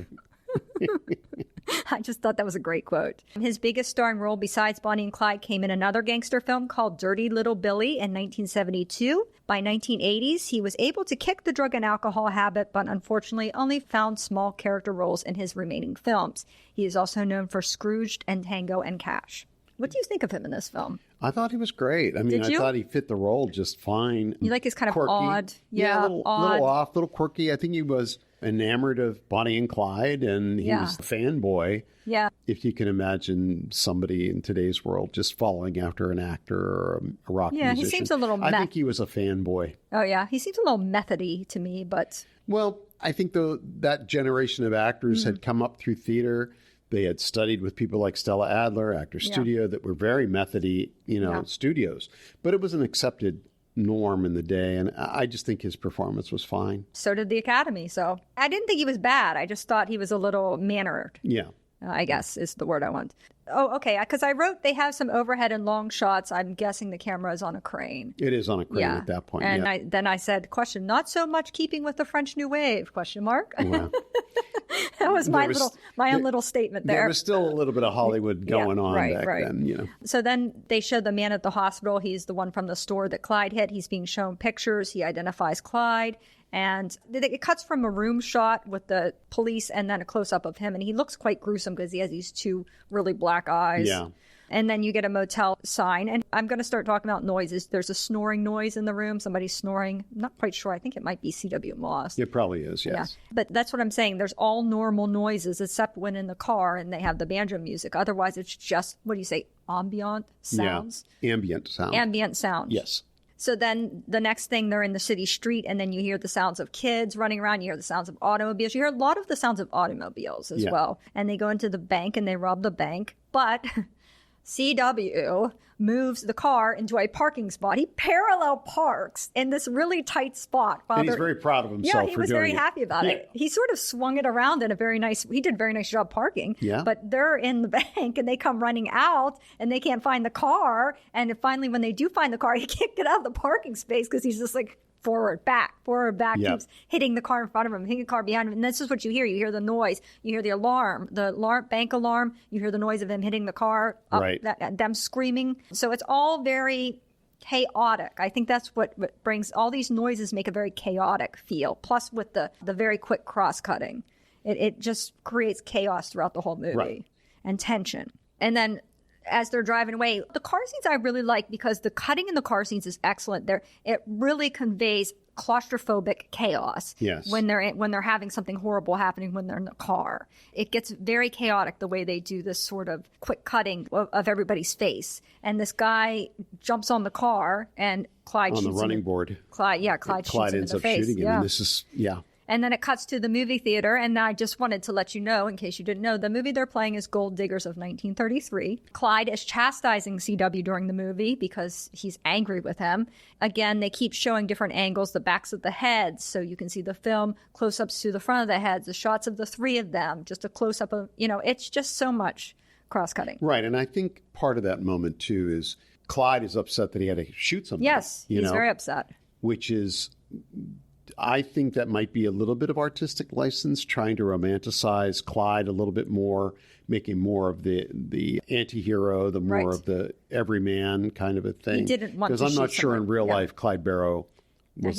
I just thought that was a great quote. His biggest starring role besides Bonnie and Clyde came in another gangster film called Dirty Little Billy in 1972. By 1980s, he was able to kick the drug and alcohol habit, but unfortunately only found small character roles in his remaining films. He is also known for Scrooged and Tango and Cash. What do you think of him in this film? I thought he was great. I mean, I thought he fit the role just fine. You like his kind of quirky. odd. Yeah, a little off, a little quirky. I think he was enamored of Bonnie and Clyde, and he was the fanboy. Yeah. If you can imagine somebody in today's world just following after an actor or a rock musician. Yeah, he seems a little I think he was a fanboy. Oh, yeah. He seems a little methody to me, but... Well, I think that generation of actors had come up through theater. They had studied with people like Stella Adler, Actor Studio, that were very methody, studios. But it was an accepted norm in the day, and I just think his performance was fine. So did the Academy. So I didn't think he was bad. I just thought he was a little mannered. Yeah. I guess is the word I want. Oh, okay. Because I wrote they have some overhead and long shots. I'm guessing the camera is on a crane. It is on a crane at that point. And then I said, question, not so much keeping with the French New Wave, question mark. Wow. That was my own little statement there. There was still a little bit of Hollywood going on back then, So then they show the man at the hospital. He's the one from the store that Clyde hit. He's being shown pictures. He identifies Clyde. And it cuts from a room shot with the police and then a close-up of him. And he looks quite gruesome because he has these two really black eyes. Yeah. And then you get a motel sign. And I'm going to start talking about noises. There's a snoring noise in the room. Somebody's snoring. I'm not quite sure. I think it might be C.W. Moss. It probably is, yes. Yeah. But that's what I'm saying. There's all normal noises except when in the car and they have the banjo music. Otherwise, it's just, what do you say, ambient sounds? Yeah, ambient sound. Ambient sound. Yes. So then the next thing, they're in the city street, and then you hear the sounds of kids running around. You hear the sounds of automobiles. You hear a lot of the sounds of automobiles as well. And they go into the bank, and they rob the bank. But CW moves the car into a parking spot. He parallel parks in this really tight spot. And he's very proud of himself for doing it. Yeah, he was very happy about it. He sort of swung it around in a he did a very nice job parking. Yeah. But they're in the bank and they come running out and they can't find the car. And finally, when they do find the car, he can't get out of the parking space because he's just like, forward, back, keeps hitting the car in front of him, hitting the car behind him. And this is what you hear. You hear the noise. You hear the alarm, bank alarm. You hear the noise of him hitting the car, them screaming. So it's all very chaotic. I think that's what brings all these noises make a very chaotic feel. Plus with the very quick cross-cutting. It just creates chaos throughout the whole movie and tension. And then as they're driving away, the car scenes I really like because the cutting in the car scenes is excellent. It really conveys claustrophobic chaos. Yes. When they're having something horrible happening when they're in the car. It gets very chaotic the way they do this sort of quick cutting of everybody's face. And this guy jumps on the car and Clyde shoots him. On the running board. Clyde shoots him in the face. Clyde ends up shooting him. And this is, And then it cuts to the movie theater, and I just wanted to let you know, in case you didn't know, the movie they're playing is Gold Diggers of 1933. Clyde is chastising CW during the movie because he's angry with him. Again, they keep showing different angles, the backs of the heads, so you can see the film, close-ups to the front of the heads, the shots of the three of them, just a close-up of, it's just so much cross-cutting. Right, and I think part of that moment, too, is Clyde is upset that he had to shoot somebody. Yes, he's very upset. Which is... I think that might be a little bit of artistic license, trying to romanticize Clyde a little bit more, making more of the anti-hero, the more of the everyman kind of a thing. He didn't want to because I'm not shoot sure someone. in real life Clyde Barrow would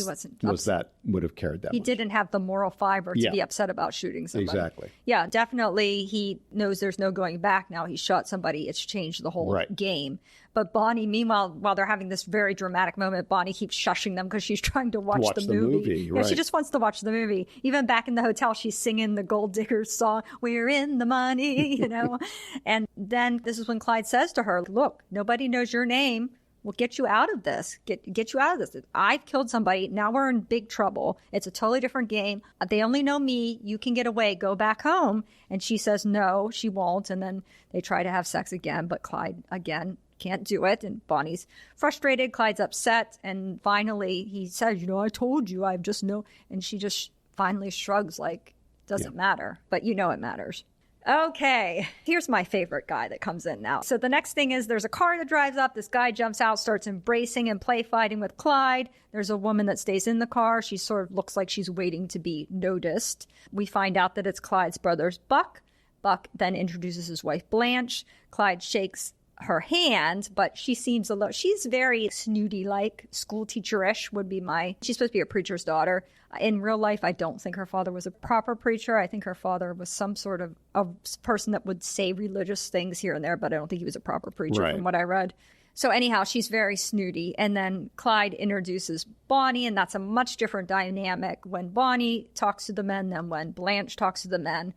have cared that He much. didn't have the moral fiber to be upset about shooting somebody. Exactly. Yeah, definitely. He knows there's no going back now. He shot somebody. It's changed the whole game. But Bonnie, meanwhile, while they're having this very dramatic moment, Bonnie keeps shushing them because she's trying to watch the movie. Right. Yeah, she just wants to watch the movie. Even back in the hotel, she's singing the Gold Diggers song, "We're in the money," And then this is when Clyde says to her, "Look, nobody knows your name. We'll get you out of this. Get you out of this. I've killed somebody. Now we're in big trouble. It's a totally different game. They only know me. You can get away. Go back home." And she says no, she won't. And then they try to have sex again, but Clyde, again, can't do it. And Bonnie's frustrated. Clyde's upset. And finally he says, I told you. I've just no. And she just finally shrugs like, doesn't matter. But it matters. Okay, here's my favorite guy that comes in now. So the next thing is there's a car that drives up. This guy jumps out, starts embracing and play fighting with Clyde. There's a woman that stays in the car. She sort of looks like she's waiting to be noticed. We find out that it's Clyde's brother's Buck. Buck then introduces his wife, Blanche. Clyde shakes her hand, but she seems she's very snooty-like, school teacher-ish would be she's supposed to be a preacher's daughter. In real life, I don't think her father was a proper preacher. I think her father was some sort of a person that would say religious things here and there, but I don't think he was a proper preacher from what I read. So anyhow, she's very snooty. And then Clyde introduces Bonnie, and that's a much different dynamic when Bonnie talks to the men than when Blanche talks to the men.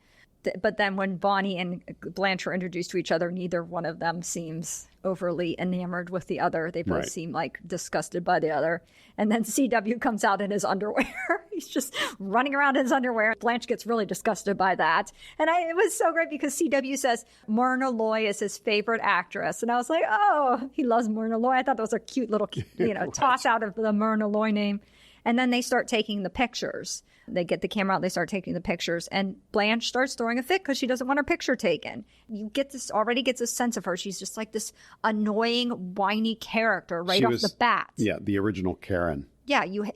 But then when Bonnie and Blanche are introduced to each other, neither one of them seems overly enamored with the other. They both seem like disgusted by the other. And then CW comes out in his underwear. He's just running around in his underwear. Blanche gets really disgusted by that. And it was so great because CW says Myrna Loy is his favorite actress. And I was like, oh, he loves Myrna Loy. I thought that was a cute little, toss out of the Myrna Loy name. And then they start taking the pictures. They get the camera out, they start taking the pictures, and Blanche starts throwing a fit because she doesn't want her picture taken. You already gets a sense of her. She's just like this annoying, whiny character off the bat. Yeah, the original Karen. Yeah, you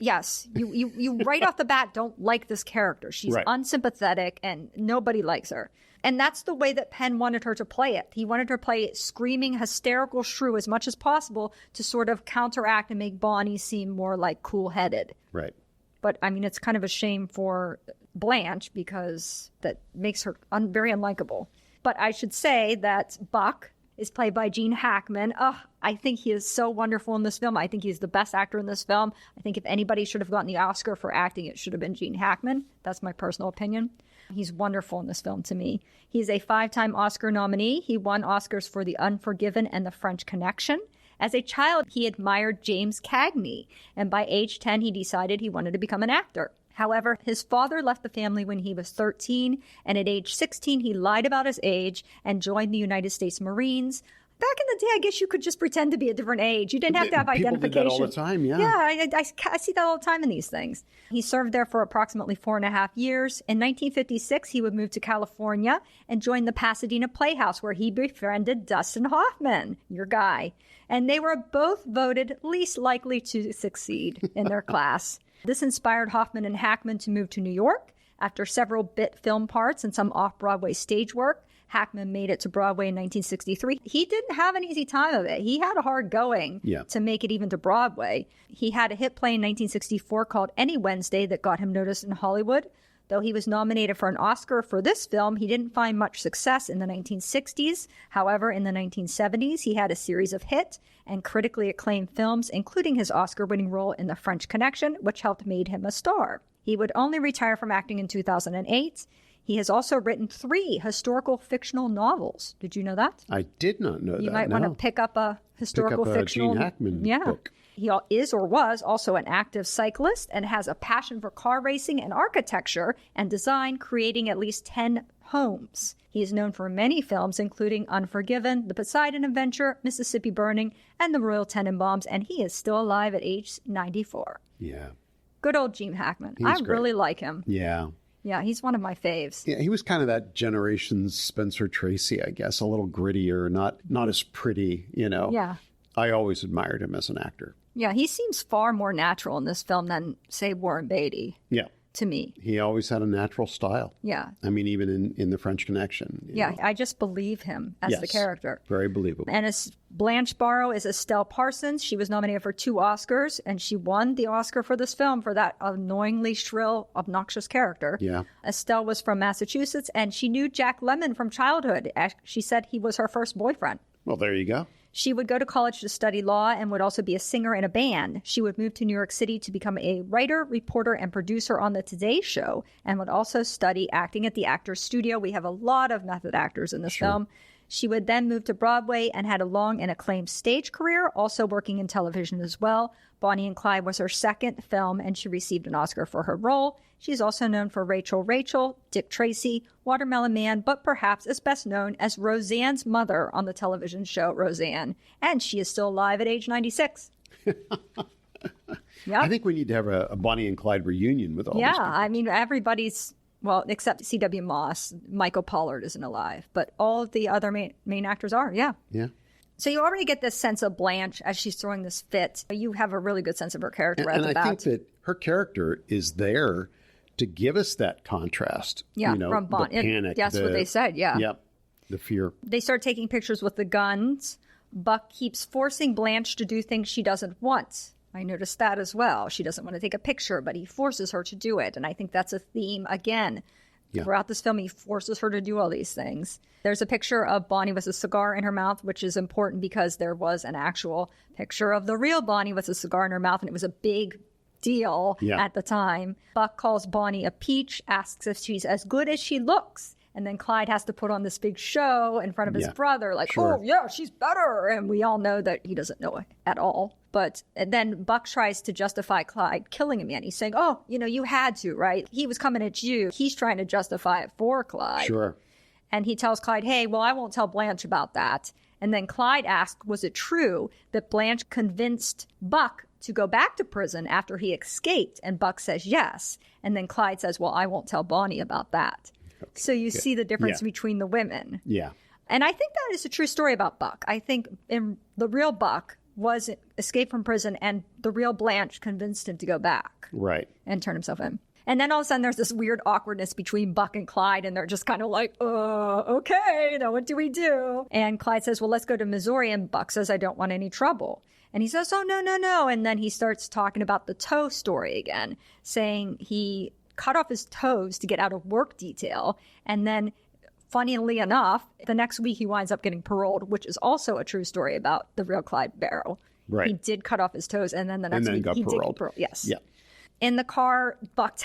right off the bat don't like this character. She's unsympathetic and nobody likes her. And that's the way that Penn wanted her to play it. He wanted her to play screaming, hysterical shrew as much as possible to sort of counteract and make Bonnie seem more like cool-headed. Right. But, I mean, it's kind of a shame for Blanche because that makes her very unlikable. But I should say that Buck is played by Gene Hackman. I think he is so wonderful in this film. I think he's the best actor in this film. I think if anybody should have gotten the Oscar for acting, it should have been Gene Hackman. That's my personal opinion. He's wonderful in this film to me. He's a 5-time Oscar nominee. He won Oscars for The Unforgiven and The French Connection. As a child, he admired James Cagney, and by age 10, he decided he wanted to become an actor. However, his father left the family when he was 13, and at age 16, he lied about his age and joined the United States Marines. Back in the day, I guess you could just pretend to be a different age. You didn't have to have identification. People did that all the time, yeah. Yeah, I see that all the time in these things. He served there for approximately 4.5 years. In 1956, he would move to California and join the Pasadena Playhouse, where he befriended Dustin Hoffman, your guy. And they were both voted least likely to succeed in their class. This inspired Hoffman and Hackman to move to New York. After several bit film parts and some off-Broadway stage work, Hackman made it to Broadway in 1963. He didn't have an easy time of it. He had a hard going to make it even to Broadway. He had a hit play in 1964 called Any Wednesday that got him noticed in Hollywood. Though he was nominated for an Oscar for this film, he didn't find much success in the 1960s. However, in the 1970s, he had a series of hit and critically acclaimed films, including his Oscar-winning role in The French Connection, which helped make him a star. He would only retire from acting in 2008. He has also written 3 historical fictional novels. Did you know that? I did not know that. You might want to pick up a historical fictional. Gene Hackman book. He is or was also an active cyclist and has a passion for car racing and architecture and design, creating at least 10 homes. He is known for many films, including Unforgiven, The Poseidon Adventure, Mississippi Burning, and The Royal Tenenbaums, and he is still alive at age 94. Yeah. Good old Gene Hackman. He's great. Really like him. Yeah. Yeah, he's one of my faves. Yeah, he was kind of that generation's Spencer Tracy, I guess, a little grittier, not as pretty, Yeah. I always admired him as an actor. Yeah, he seems far more natural in this film than, say, Warren Beatty. Yeah. To me. He always had a natural style. Yeah. I mean, even in The French Connection. Yeah, I just believe him as the character. Very believable. And as Blanche Barrow is Estelle Parsons. She was nominated for 2 Oscars, and she won the Oscar for this film for that annoyingly shrill, obnoxious character. Yeah. Estelle was from Massachusetts, and she knew Jack Lemmon from childhood. She said he was her first boyfriend. Well, there you go. She would go to college to study law and would also be a singer in a band. She would move to New York City to become a writer, reporter, and producer on The Today Show, and would also study acting at the Actors Studio. We have a lot of method actors in this film. She would then move to Broadway and had a long and acclaimed stage career, also working in television as well. Bonnie and Clyde was her second film, and she received an Oscar for her role. She's also known for Rachel, Dick Tracy, Watermelon Man, but perhaps is best known as Roseanne's mother on the television show Roseanne. And she is still alive at age 96. I think we need to have a Bonnie and Clyde reunion with all these people. I mean, everybody's, well, except C.W. Moss. Michael Pollard isn't alive, but all of the other main actors are, Yeah. So you already get this sense of Blanche as she's throwing this fit. You have a really good sense of her character and I think that her character is there to give us that contrast. Yeah, from Bonnie. The panic. That's what they said, yeah. Yep, the fear. They start taking pictures with the guns. Buck keeps forcing Blanche to do things she doesn't want. I noticed that as well. She doesn't want to take a picture, but he forces her to do it. And I think that's a theme, again, Yeah. Throughout this film, he forces her to do all these things. There's a picture of Bonnie with a cigar in her mouth, which is important because there was an actual picture of the real Bonnie with a cigar in her mouth, and it was a big deal at the time. Buck calls Bonnie a peach, asks if she's as good as she looks. And then Clyde has to put on this big show in front of his brother, like, oh, yeah, she's better. And we all know that he doesn't know it at all. But then Buck tries to justify Clyde killing him. And he's saying, oh, you had to, right? He was coming at you. He's trying to justify it for Clyde. Sure. And he tells Clyde, hey, well, I won't tell Blanche about that. And then Clyde asks, was it true that Blanche convinced Buck to go back to prison after he escaped? And Buck says yes. And then Clyde says, well, I won't tell Bonnie about that. Okay. So you see the difference between the women. Yeah. And I think that is a true story about Buck. I think in the real Buck was escaped from prison, and the real Blanche convinced him to go back. Right. And turn himself in. And then all of a sudden there's this weird awkwardness between Buck and Clyde, and they're just kind of like, okay, what do we do? And Clyde says, well, let's go to Missouri. And Buck says, I don't want any trouble. And he says, oh, no. And then he starts talking about the toe story again, saying he cut off his toes to get out of work detail. And then, funnily enough, the next week he winds up getting paroled, which is also a true story about the real Clyde Barrow. Right. He did cut off his toes, and then the next week he did get paroled. Yes. Yeah. In the car, Buck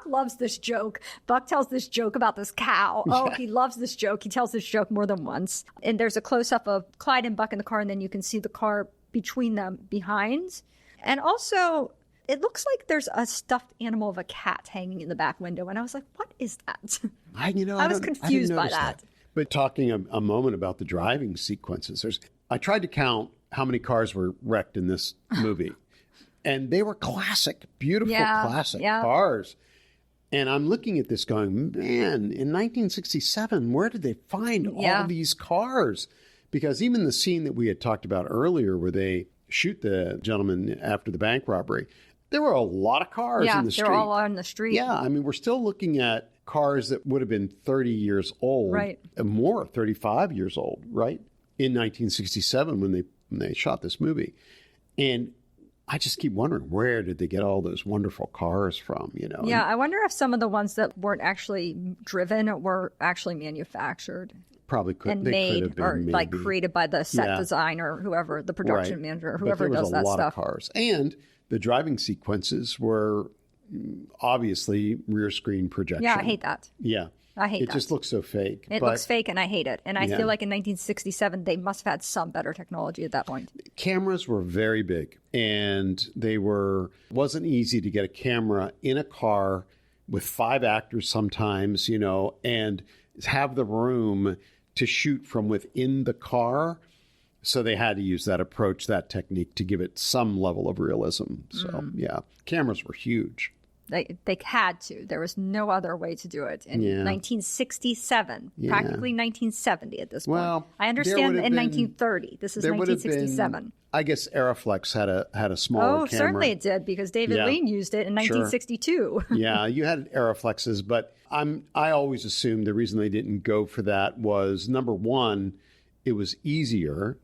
loves this joke. Buck tells this joke about this cow. Oh, he loves this joke. He tells this joke more than once. And there's a close-up of Clyde and Buck in the car, and then you can see the car between them behind. And also, it looks like there's a stuffed animal of a cat hanging in the back window. And I was like, what is that? I was confused by that. But talking a moment about the driving sequences, I tried to count how many cars were wrecked in this movie. And they were classic, beautiful classic cars. And I'm looking at this going, man, in 1967, where did they find all these cars? Because even the scene that we had talked about earlier where they shoot the gentleman after the bank robbery, there were a lot of cars in the street. Yeah, they're all on the street. Yeah, I mean, we're still looking at cars that would have been 30 years old. Right. And more, 35 years old, right? In 1967 when they shot this movie. And I just keep wondering, where did they get all those wonderful cars from, Yeah, I wonder if some of the ones that weren't actually driven were actually manufactured. Probably could. And they made could have been, or maybe. like created by the set designer, whoever, the production manager, whoever does that stuff. There was a lot of cars. And the driving sequences were obviously rear screen projection. Yeah, I hate that. Yeah. I hate that. It just looks so fake. It looks fake, and I hate it. And I feel like in 1967, they must have had some better technology at that point. Cameras were very big, and wasn't easy to get a camera in a car with 5 actors sometimes, and have the room to shoot from within the car. So they had to use that approach, that technique to give it some level of realism. So, cameras were huge. They had to. There was no other way to do it. In 1967, practically 1970 at this point. Well, I understand in 1930. This is 1967. I guess Aeroflex had a smaller camera. Oh, certainly it did, because David Lean used it in 1962. Yeah, you had Aeroflexes, but I always assumed the reason they didn't go for that was, number one, it was easier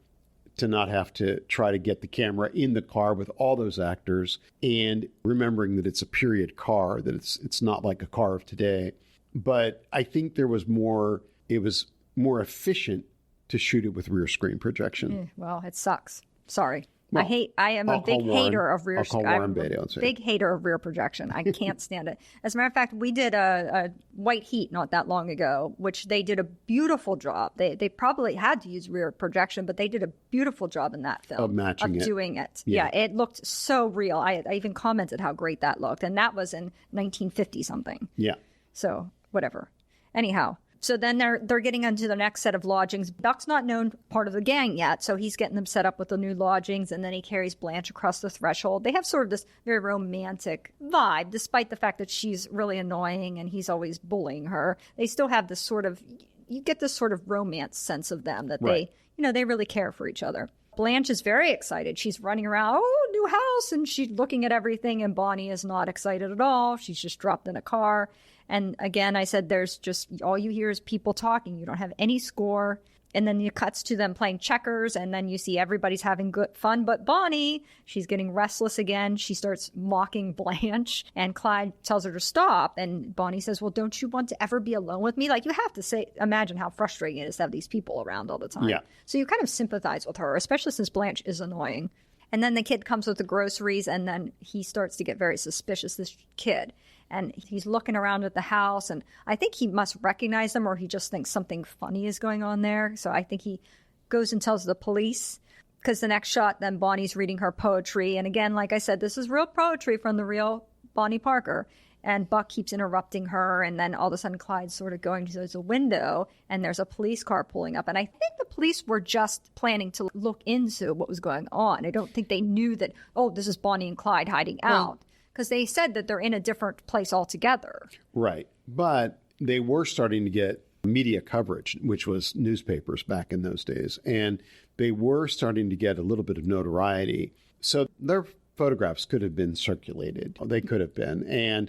to not have to try to get the camera in the car with all those actors, and remembering that it's a period car, that it's not like a car of today. But I think it was more efficient to shoot it with rear screen projection. Well, it sucks. Sorry. Well, I am a big hater of rear projection. I can't stand it. As a matter of fact, we did a White Heat not that long ago, which they did a beautiful job. They probably had to use rear projection, but they did a beautiful job in that film of matching it. Doing it. Yeah, it looked so real. I even commented how great that looked, and that was in 1950 something. Yeah. So whatever. Anyhow. So then they're getting into the next set of lodgings. Buck's not known part of the gang yet, so he's getting them set up with the new lodgings, and then he carries Blanche across the threshold. They have sort of this very romantic vibe, despite the fact that she's really annoying and he's always bullying her. They still have this sort of, you get this sort of romance sense of them, that they really care for each other. Blanche is very excited. She's running around, new house, and she's looking at everything, and Bonnie is not excited at all. She's just dropped in a car. And again, I said there's just, all you hear is people talking. You don't have any score. And then it cuts to them playing checkers, and then you see everybody's having good fun. But Bonnie, she's getting restless again. She starts mocking Blanche, and Clyde tells her to stop. And Bonnie says, well, don't you want to ever be alone with me? Like, you have to imagine how frustrating it is to have these people around all the time. Yeah. So you kind of sympathize with her, especially since Blanche is annoying. And then the kid comes with the groceries, and then he starts to get very suspicious, this kid. And he's looking around at the house, and I think he must recognize them, or he just thinks something funny is going on there. So I think he goes and tells the police, because the next shot, then Bonnie's reading her poetry. And again, like I said, this is real poetry from the real Bonnie Parker. And Buck keeps interrupting her, and then all of a sudden Clyde's sort of going to the window, and there's a police car pulling up. And I think the police were just planning to look into what was going on. I don't think they knew that, oh, this is Bonnie and Clyde hiding out. Because they said that they're in a different place altogether. Right. But they were starting to get media coverage, which was newspapers back in those days. And they were starting to get a little bit of notoriety. So their photographs could have been circulated. They could have been. And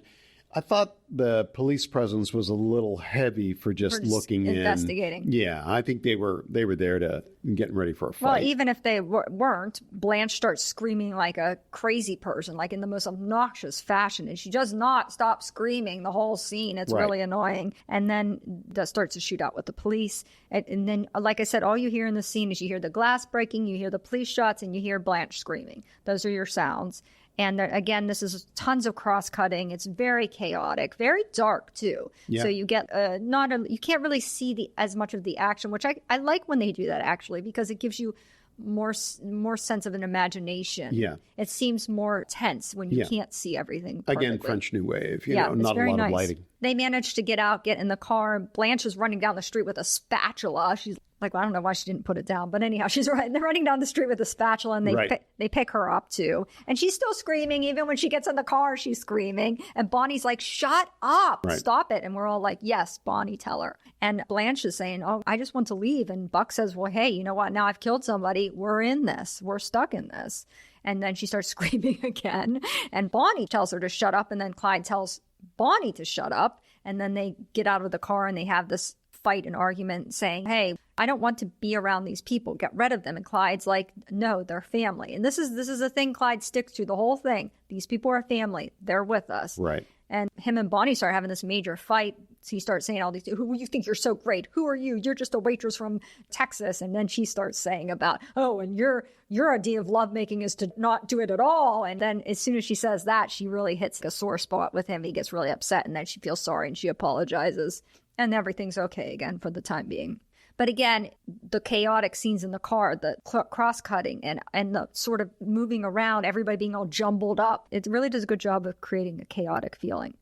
I thought the police presence was a little heavy for just looking investigating. Yeah, I think they were there to getting ready for a fight. Well, even if they weren't, Blanche starts screaming like a crazy person, like in the most obnoxious fashion, and she does not stop screaming the whole scene. It's really annoying. And then that starts to shoot out with the police. And then, like I said, all you hear in the scene is you hear the glass breaking, you hear the police shots, and you hear Blanche screaming. Those are your sounds. And again, this is tons of cross-cutting. It's very chaotic, very dark too. Yeah. So you get you can't really see as much of the action, which I like when they do that actually, because it gives you more sense of an imagination. Yeah, it seems more tense when you can't see everything perfectly. Again, French New Wave. You know, not a lot of lighting. They managed to get in the car. Blanche is running down the street with a spatula. She's like, well, I don't know why she didn't put it down, but anyhow, they're running down the street with a spatula, and they pick her up too, and she's still screaming. Even when she gets in the car, she's screaming, and Bonnie's like, "Shut up, stop it!" And we're all like, "Yes, Bonnie, tell her." And Blanche is saying, "Oh, I just want to leave," and Buck says, "Well, hey, you know what? Now I've killed somebody. We're in this. We're stuck in this." And then she starts screaming again, and Bonnie tells her to shut up, and then Clyde tells Bonnie to shut up, and then they get out of the car and they have this fight and argument saying, hey, I don't want to be around these people. Get rid of them. And Clyde's like, no, they're family. And this is a thing Clyde sticks to the whole thing. These people are family. They're with us. Right. And him and Bonnie start having this major fight. So he starts saying all these, who you think you're so great? Who are you? You're just a waitress from Texas. And then she starts saying about, oh, and your idea of lovemaking is to not do it at all. And then as soon as she says that, she really hits a sore spot with him. He gets really upset, and then she feels sorry and she apologizes. And everything's okay again for the time being. But again, the chaotic scenes in the car, the cross-cutting and the sort of moving around, everybody being all jumbled up, it really does a good job of creating a chaotic feeling.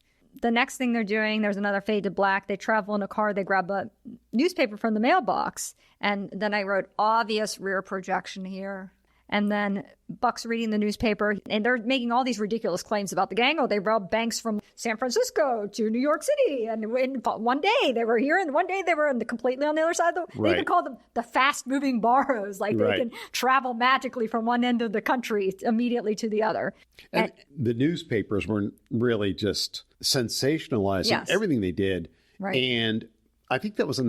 The next thing they're doing, there's another fade to black. They travel in a car. They grab a newspaper from the mailbox. And then I wrote obvious rear projection here. And then Buck's reading the newspaper, and they're making all these ridiculous claims about the gang. Oh, they robbed banks from San Francisco to New York City. And one day they were here, and one day they were completely on the other side of the... Right. They even call them the fast-moving borrows. Like they can travel magically from one end of the country immediately to the other. And the newspapers were really just sensationalizing everything they did. Right. And I think that was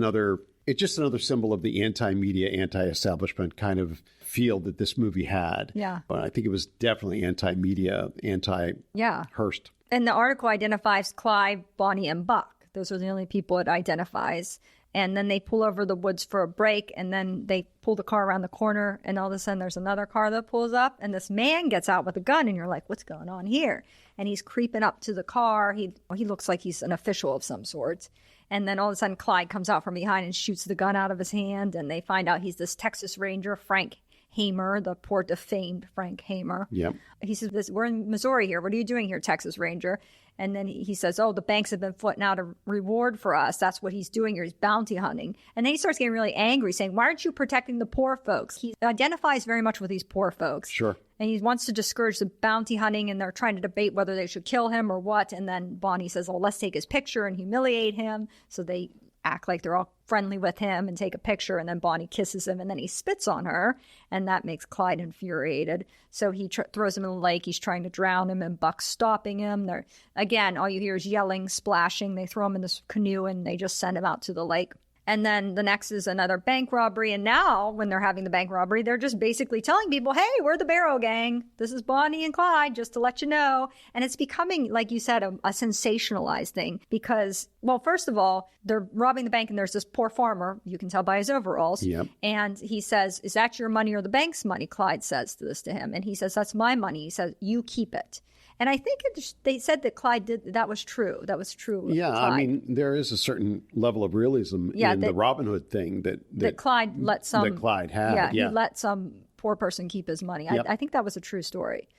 it's just another symbol of the anti-media, anti-establishment kind of feel that this movie had. Yeah. But I think it was definitely anti-media, anti-Hearst. And the article identifies Clyde, Bonnie, and Buck. Those are the only people it identifies. And then they pull over the woods for a break, and then they pull the car around the corner, and all of a sudden there's another car that pulls up, and this man gets out with a gun, and you're like, what's going on here? And he's creeping up to the car. He looks like he's an official of some sort. And then all of a sudden Clyde comes out from behind and shoots the gun out of his hand, and they find out he's this Texas Ranger, Frank Hamer, the poor defamed Frank Hamer. Yep. He says, we're in Missouri here. What are you doing here, Texas Ranger? And then he says, oh, the banks have been putting out a reward for us. That's what he's doing here. He's bounty hunting. And then he starts getting really angry, saying, why aren't you protecting the poor folks? He identifies very much with these poor folks. Sure. And he wants to discourage the bounty hunting, and they're trying to debate whether they should kill him or what. And then Bonnie says, well, let's take his picture and humiliate him. So they act like they're all friendly with him and take a picture, and then Bonnie kisses him, and then he spits on her, and that makes Clyde infuriated. So he throws him in the lake. He's trying to drown him, and Buck's stopping him. They're, again, all you hear is yelling, splashing. They throw him in this canoe, and they just send him out to the lake. And then the next is another bank robbery. And now when they're having the bank robbery, they're just basically telling people, hey, we're the Barrow Gang. This is Bonnie and Clyde, just to let you know. And it's becoming, like you said, a sensationalized thing because, well, first of all, they're robbing the bank and there's this poor farmer. You can tell by his overalls. Yep. And he says, is that your money or the bank's money? Clyde says this to him. And he says, that's my money. He says, you keep it. And I think they said that Clyde did, that was true. That was true. Yeah, Clyde. I mean, there is a certain level of realism in the Robin Hood thing that Clyde let some... That Clyde had, he let some poor person keep his money. Yep. I think that was a true story.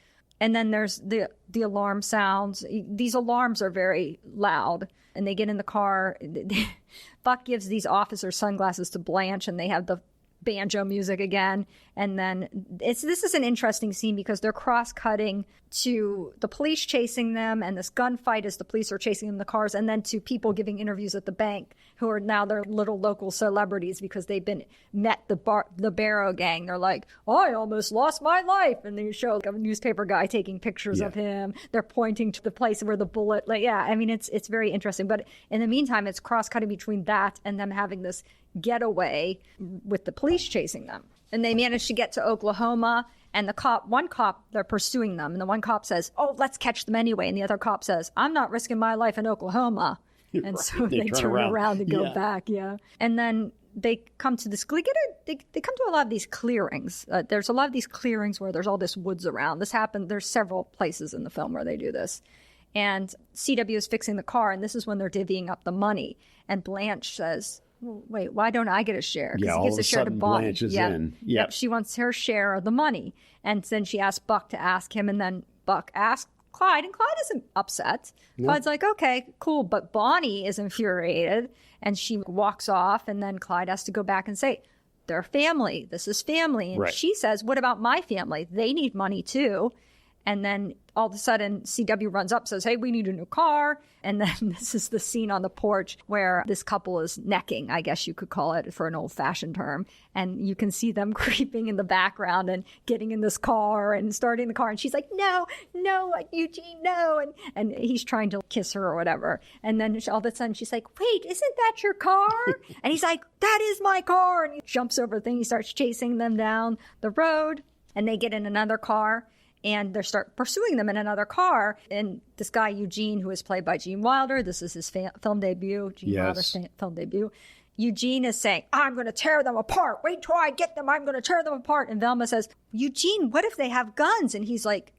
And then there's the alarm sounds. These alarms are very loud. And they get in the car. Buck gives these officers sunglasses to Blanche, and they have the banjo music again. And then this is an interesting scene because they're cross-cutting to the police chasing them and this gunfight as the police are chasing them in the cars, and then to people giving interviews at the bank who are now their little local celebrities because they've met the Barrow Gang. They're like, I almost lost my life. And they show a newspaper guy taking pictures of him. They're pointing to the place where the bullet, it's very interesting. But in the meantime, it's cross-cutting between that and them having this getaway with the police chasing them. And they manage to get to Oklahoma, and one cop, they're pursuing them. And the one cop says, oh, let's catch them anyway. And the other cop says, I'm not risking my life in Oklahoma. And so they turn around and go back. Yeah. And then they come to this, they come to a lot of these clearings. There's a lot of these clearings where there's all this woods around. This happened, there's several places in the film where they do this. And CW is fixing the car, and this is when they're divvying up the money. And Blanche says, well, wait, why don't I get a share? Because he gives a share to Bonnie. Blanche is in. Yep. She wants her share of the money. And then she asks Buck to ask him, and then Buck asks Clyde, and Clyde isn't upset. No. Clyde's like, okay, cool. But Bonnie is infuriated, and she walks off, and then Clyde has to go back and say, they're family. This is family. And she says, what about my family? They need money too. And then all of a sudden, CW runs up, says, hey, we need a new car. And then this is the scene on the porch where this couple is necking, I guess you could call it for an old-fashioned term. And you can see them creeping in the background and getting in this car and starting the car. And she's like, no, Eugene, no. And he's trying to kiss her or whatever. And then all of a sudden, she's like, wait, isn't that your car? And he's like, that is my car. And he jumps over the thing. He starts chasing them down the road. And they get in another car. And they start pursuing them in another car. And this guy, Eugene, who is played by Gene Wilder, this is his film debut, Wilder's film debut. Eugene is saying, I'm going to tear them apart. Wait till I get them. I'm going to tear them apart. And Velma says, Eugene, what if they have guns? And he's like,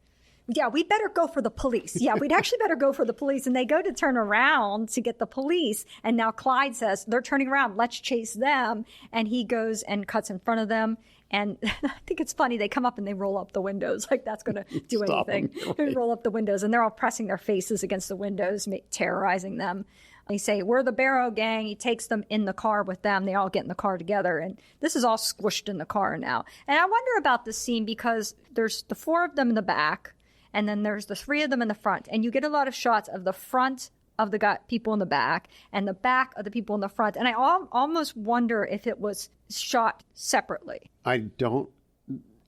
yeah, we'd better go for the police. Yeah, we'd actually better go for the police. And they go to turn around to get the police. And now Clyde says, they're turning around. Let's chase them. And he goes and cuts in front of them. And I think it's funny. They come up and they roll up the windows. Like that's going to do anything. They roll up the windows and they're all pressing their faces against the windows, terrorizing them. They say, we're the Barrow Gang. He takes them in the car with them. They all get in the car together. And this is all squished in the car now. And I wonder about this scene because there's the four of them in the back. And then there's the three of them in the front. And you get a lot of shots of the front of the people in the back and the back of the people in the front. And I almost wonder if it was shot separately. I don't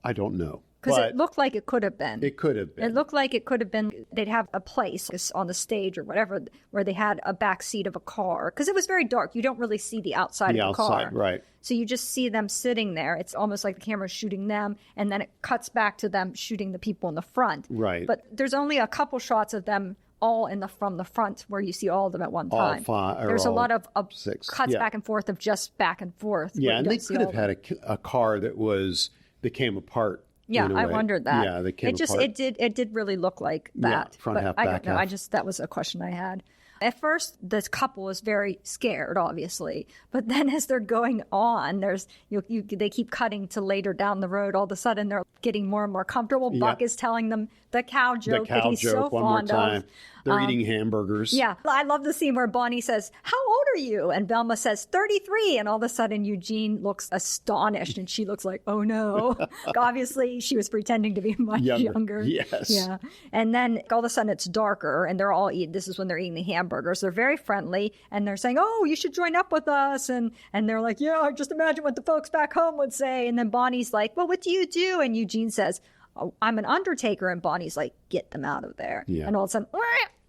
know. Because it looked like it could have been. It could have been. It looked like it could have been. They'd have a place on the stage or whatever where they had a back seat of a car. Because it was very dark. You don't really see the outside of the car. Right. So you just see them sitting there. It's almost like the camera's shooting them. And then it cuts back to them shooting the people in the front. Right. But there's only a couple shots of them all from the front where you see all of them at one time. There's a lot of cuts back and forth of just back and forth. Yeah, and they could have had a car that came apart. Yeah, I wondered that. Yeah, they came apart. It did really look like that. Yeah, front but half, I back don't know. half. That was a question I had. At first, this couple is very scared, obviously. But then as they're going on, they keep cutting to later down the road. All of a sudden, they're getting more and more comfortable. Yeah. Buck is telling them the cow joke that he's so fond of. They're eating hamburgers. Yeah. I love the scene where Bonnie says, how old are you? And Velma says, 33. And all of a sudden, Eugene looks astonished. And she looks like, oh, no. Obviously, she was pretending to be much younger. Yes. Yeah. And then all of a sudden, it's darker. And they're all eating. This is when they're eating the hamburger. hamburgers. They're very friendly, and they're saying, oh, you should join up with us. And they're like, yeah, just imagine what the folks back home would say. And then Bonnie's like, well, what do you do? And Eugene says, oh, I'm an undertaker. And Bonnie's like, get them out of there. Yeah. And all of a sudden,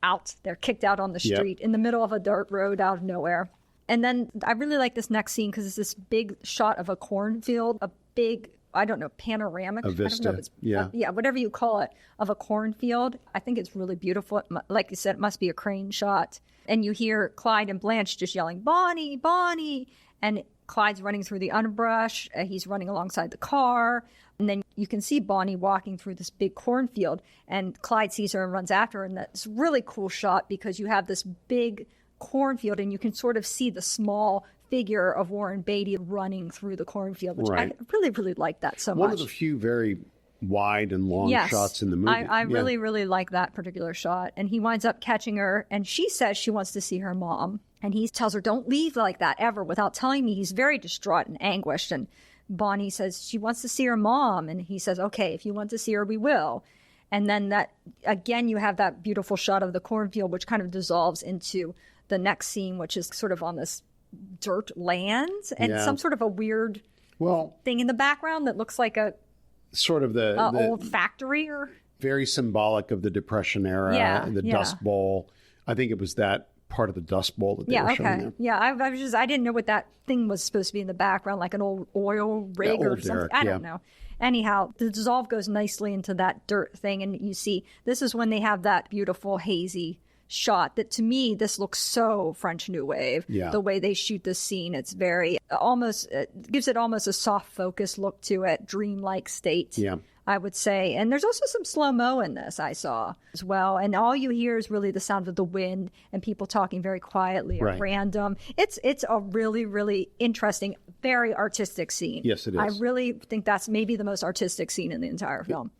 out. They're kicked out on the street in the middle of a dirt road out of nowhere. And then I really like this next scene because it's this big shot of a cornfield, a big, I don't know, panoramic. A vista. I don't know if it's, whatever you call it, of a cornfield. I think it's really beautiful. Like you said, it must be a crane shot. And you hear Clyde and Blanche just yelling, Bonnie, Bonnie. And Clyde's running through the underbrush. He's running alongside the car. And then you can see Bonnie walking through this big cornfield. And Clyde sees her and runs after her. And that's a really cool shot because you have this big cornfield and you can sort of see the small figure of Warren Beatty running through the cornfield, which I really, really like that so much. One of the few very wide and long shots in the movie. I really, really like that particular shot. And he winds up catching her, and she says she wants to see her mom. And he tells her, don't leave like that ever without telling me. He's very distraught and anguished. And Bonnie says she wants to see her mom. And he says, okay, if you want to see her, we will. And then that, again, you have that beautiful shot of the cornfield, which kind of dissolves into the next scene, which is sort of on this dirt land and some sort of a weird thing in the background that looks like a sort of the old factory, or very symbolic of the Depression era and the Dust Bowl. I think it was that part of the Dust Bowl that they were showing there. Yeah, I didn't know what that thing was supposed to be in the background, like an old oil rig or something. I don't know. Anyhow, the dissolve goes nicely into that dirt thing, and you see this is when they have that beautiful hazy shot that, to me, this looks so French New Wave. The way they shoot this scene, it's very it gives it almost a soft focus look to it, dreamlike state. I would say. And there's also some slow-mo in this I saw as well. And all you hear is really the sound of the wind and people talking very quietly at random. It's a really, really interesting, very artistic scene. Yes, it is. I really think that's maybe the most artistic scene in the entire film.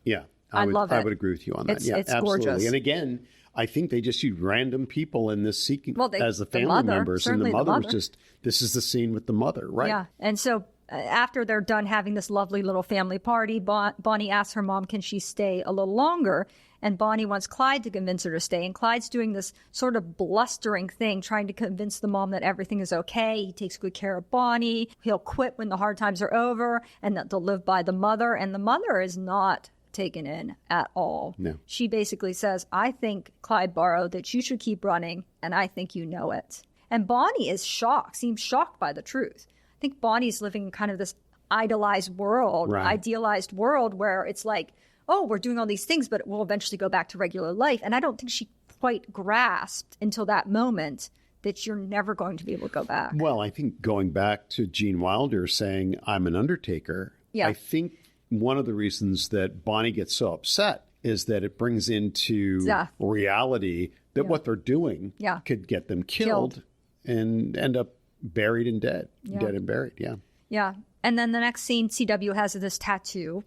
I love it. I would agree with you on that. It's absolutely. gorgeous. And again, I think they just used random people in this sequence as the family members. And the mother was just, this is the scene with the mother, right? Yeah. And so after they're done having this lovely little family party, Bonnie asks her mom, can she stay a little longer? And Bonnie wants Clyde to convince her to stay. And Clyde's doing this sort of blustering thing, trying to convince the mom that everything is okay. He takes good care of Bonnie. He'll quit when the hard times are over, and that they'll live by the mother. And the mother is not taken in at all. No. She basically says, I think, Clyde Barrow, that you should keep running, and I think you know it. And Bonnie is shocked, seems shocked by the truth. I think Bonnie's living in kind of this idolized world, idealized world where it's like, oh, we're doing all these things, but we'll eventually go back to regular life. And I don't think she quite grasped until that moment that you're never going to be able to go back. Well, I think going back to Gene Wilder saying, I'm an undertaker, I think one of the reasons that Bonnie gets so upset is that it brings into reality that what they're doing could get them killed and end up buried and dead and buried. Yeah. And then the next scene, CW has this tattoo.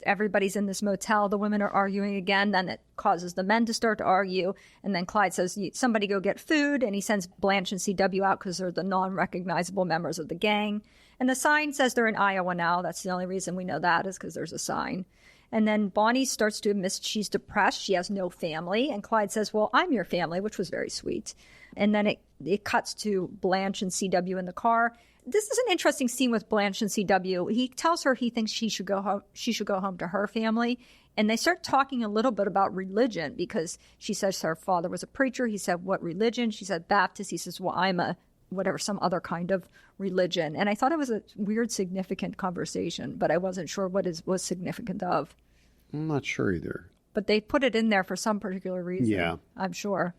Everybody's in this motel. The women are arguing again. Then it causes the men to start to argue. And then Clyde says, somebody go get food. And he sends Blanche and CW out because they're the non-recognizable members of the gang. And the sign says they're in Iowa now. That's the only reason we know that is because there's a sign. And then Bonnie starts to admit she's depressed. She has no family. And Clyde says, well, I'm your family, which was very sweet. And then it cuts to Blanche and CW in the car. This is an interesting scene with Blanche and CW. He tells her he thinks she should go home to her family. And they start talking a little bit about religion because she says her father was a preacher. He said, what religion? She said, Baptist. He says, well, I'm a whatever, some other kind of religion. And I thought it was a weird, significant conversation, but I wasn't sure what it was significant of. I'm not sure either. But they put it in there for some particular reason. Yeah. I'm sure.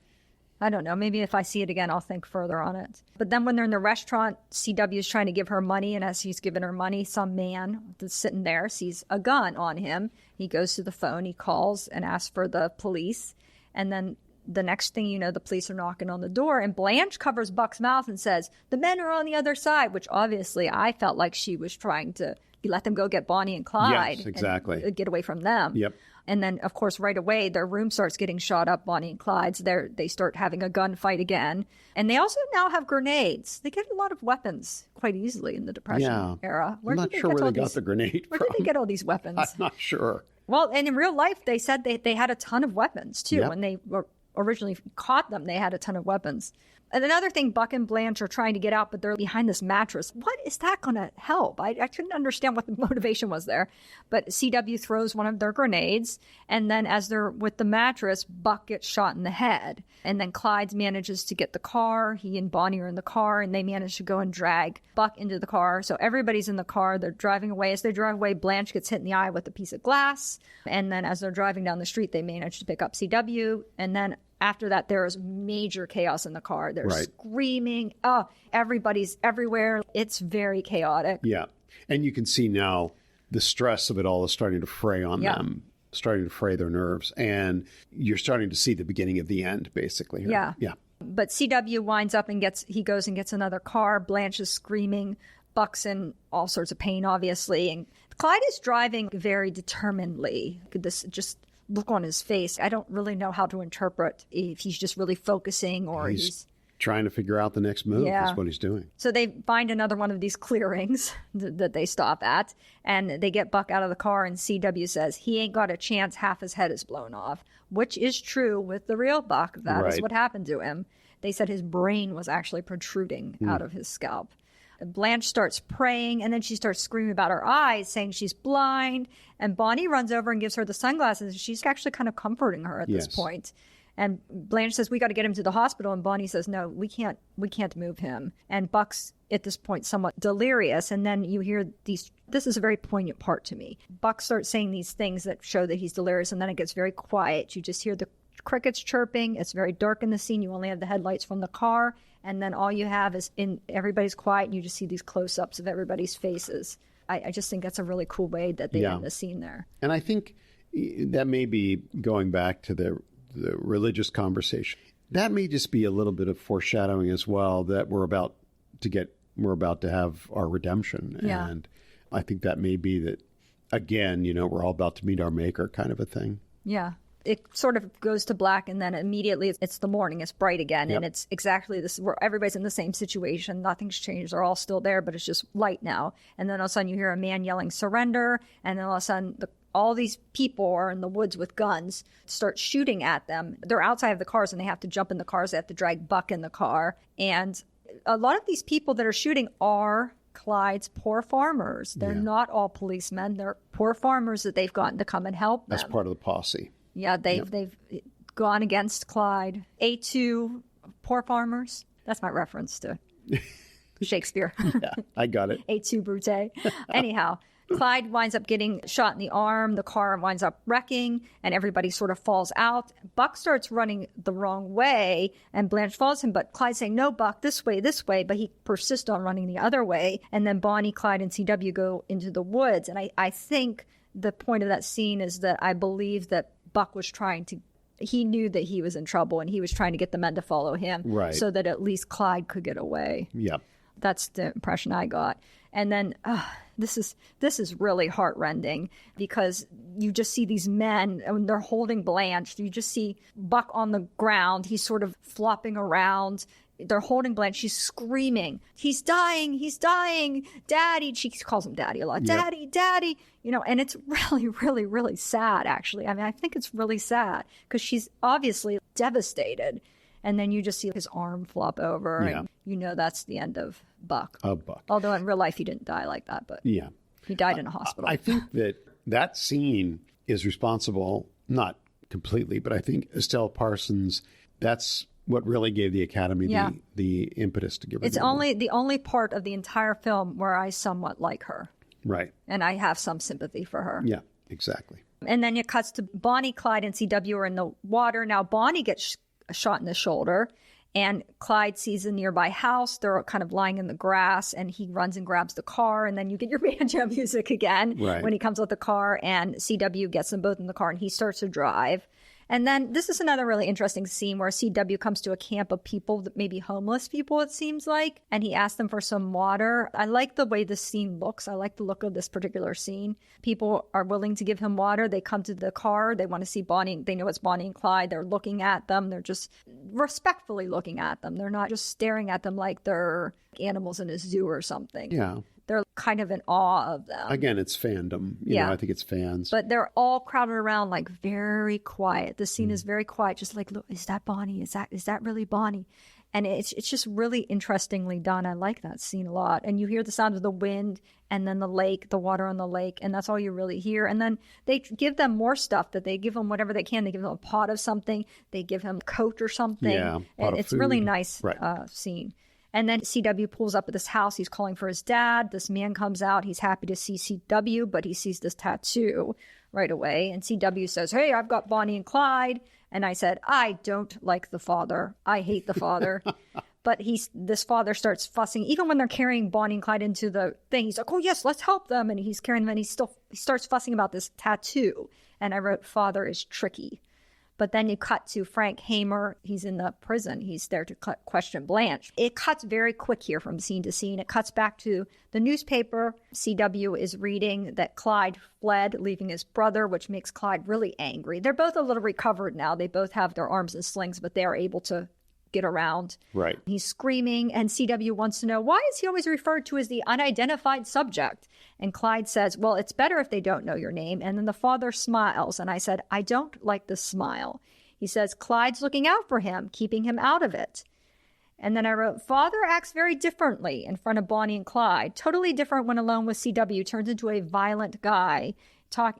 I don't know. Maybe if I see it again, I'll think further on it. But then when they're in the restaurant, CW is trying to give her money. And as he's giving her money, some man that's sitting there sees a gun on him. He goes to the phone. He calls and asks for the police. And then the next thing you know, the police are knocking on the door. And Blanche covers Buck's mouth and says, the men are on the other side, which obviously I felt like she was trying to let them go get Bonnie and Clyde. Yes, exactly. And get away from them. Yep. And then, of course, right away, their room starts getting shot up, Bonnie and Clyde's. They start having a gunfight again. And they also now have grenades. They get a lot of weapons quite easily in the Depression era. I'm not sure where they got the grenade from. Where did they get all these weapons? I'm not sure. Well, and in real life, they said they had a ton of weapons, too, when they were originally caught them, they had a ton of weapons. And another thing, Buck and Blanche are trying to get out, but they're behind this mattress. What is that going to help? I couldn't understand what the motivation was there. But CW throws one of their grenades, and then as they're with the mattress, Buck gets shot in the head. And then Clyde manages to get the car. He and Bonnie are in the car, and they manage to go and drag Buck into the car. So everybody's in the car. They're driving away. As they drive away, Blanche gets hit in the eye with a piece of glass. And then as they're driving down the street, they manage to pick up CW. And then after that, there is major chaos in the car. They're screaming. Oh, everybody's everywhere. It's very chaotic. Yeah. And you can see now the stress of it all is starting to fray on them, starting to fray their nerves. And you're starting to see the beginning of the end, basically. Here. Yeah. Yeah. But CW winds up and he goes and gets another car. Blanche is screaming. Buck's in all sorts of pain, obviously. And Clyde is driving very determinedly. This just look on his face. I don't really know how to interpret if he's just really focusing or he's trying to figure out the next move. That's what he's doing. So they find another one of these clearings that they stop at, and they get Buck out of the car, and CW says he ain't got a chance, half his head is blown off, which is true with the real Buck. That is what happened to him. They said his brain was actually protruding out of his scalp. Blanche starts praying, and then she starts screaming about her eyes, saying she's blind. And Bonnie runs over and gives her the sunglasses. She's actually kind of comforting her at this point. And Blanche says, we got to get him to the hospital. And Bonnie says, no, we can't move him. And Buck's at this point somewhat delirious. And then you hear this is a very poignant part to me. Buck starts saying these things that show that he's delirious, and then it gets very quiet. You just hear the crickets chirping. It's very dark in the scene. You only have the headlights from the car. And then all you have is everybody's quiet, and you just see these close-ups of everybody's faces. I just think that's a really cool way that they end the scene there. And I think that may be going back to the religious conversation. That may just be a little bit of foreshadowing as well, that we're about to have our redemption. Yeah. And I think that may be that, again, we're all about to meet our maker kind of a thing. Yeah. It sort of goes to black, and then immediately it's the morning. It's bright again, and it's exactly this. Where everybody's in the same situation. Nothing's changed. They're all still there, but it's just light now. And then all of a sudden you hear a man yelling surrender, and then all of a sudden all these people are in the woods with guns, start shooting at them. They're outside of the cars, and they have to jump in the cars. They have to drag Buck in the car. And a lot of these people that are shooting are Clyde's poor farmers. They're not all policemen. They're poor farmers that they've gotten to come and help them. That's part of the posse. Yeah, they've gone against Clyde. A2, poor farmers. That's my reference to Shakespeare. Yeah, I got it. A2 Brute. Anyhow, Clyde winds up getting shot in the arm. The car winds up wrecking, and everybody sort of falls out. Buck starts running the wrong way, and Blanche follows him. But Clyde's saying, no, Buck, this way. But he persists on running the other way. And then Bonnie, Clyde, and CW go into the woods. And I think the point of that scene is that I believe that Buck was he knew that he was in trouble, and he was trying to get the men to follow him so that at least Clyde could get away. Yeah. That's the impression I got. And then this is really heartrending, because you just see these men, and they're holding Blanche. You just see Buck on the ground. He's sort of flopping around. They're holding Blanche. She's screaming, he's dying, Daddy. She calls him Daddy a lot. Daddy, Daddy. And it's really, really, really sad, actually. I mean, I think it's really sad, because she's obviously devastated. And then you just see his arm flop over, and that's the end of Buck. Although in real life he didn't die like that, but he died in a hospital. I think that scene is responsible, not completely, but I think Estelle Parsons, that's what really gave the Academy the impetus to give her. It's the only part of the entire film where I somewhat like her. Right. And I have some sympathy for her. Yeah, exactly. And then it cuts to Bonnie, Clyde, and CW are in the water. Now Bonnie gets shot in the shoulder, and Clyde sees a nearby house. They're kind of lying in the grass, and he runs and grabs the car, and then you get your banjo music again when he comes with the car, and CW gets them both in the car, and he starts to drive. And then this is another really interesting scene where CW comes to a camp of people, that maybe homeless people, it seems like, and he asks them for some water. I like the way this scene looks. I like the look of this particular scene. People are willing to give him water. They come to the car. They want to see Bonnie. They know it's Bonnie and Clyde. They're looking at them. They're just respectfully looking at them. They're not just staring at them like they're animals in a zoo or something. Yeah. they're kind of in awe of them. Again, it's fandom. You know, I think it's fans. But they're all crowded around, like, very quiet. The scene is very quiet, just like, look, is that Bonnie? Is that really Bonnie? And it's just really interestingly done. I like that scene a lot. And you hear the sound of the wind and then the lake, the water on the lake, and that's all you really hear. And then they give them more stuff, that they give them whatever they can. They give them a pot of something. They give him a coat or something. Yeah, pot of it's food. really nice Right. scene. And then CW pulls up at this house. He's calling for his dad. This man comes out. He's happy to see CW, but he sees this tattoo right away. And CW says, hey, I've got Bonnie and Clyde. And I said, I don't like the father. I hate the father. But this father starts fussing. Even when they're carrying Bonnie and Clyde into the thing, he's like, oh, yes, let's help them. And he's carrying them, and he starts fussing about this tattoo. And I wrote, father is tricky. But then you cut to Frank Hamer. He's in the prison. He's there to question Blanche. It cuts very quick here from scene to scene. It cuts back to the newspaper. CW is reading that Clyde fled, leaving his brother, which makes Clyde really angry. They're both a little recovered now. They both have their arms in slings, but they are able to get around. Right. He's screaming, and CW wants to know, why is he always referred to as the unidentified subject? And Clyde says, well, it's better if they don't know your name. And then the father smiles, and I said, I don't like the smile. He says, Clyde's looking out for him, keeping him out of it. And then I wrote, father acts very differently in front of Bonnie and Clyde. Totally different when alone with CW, turns into a violent guy.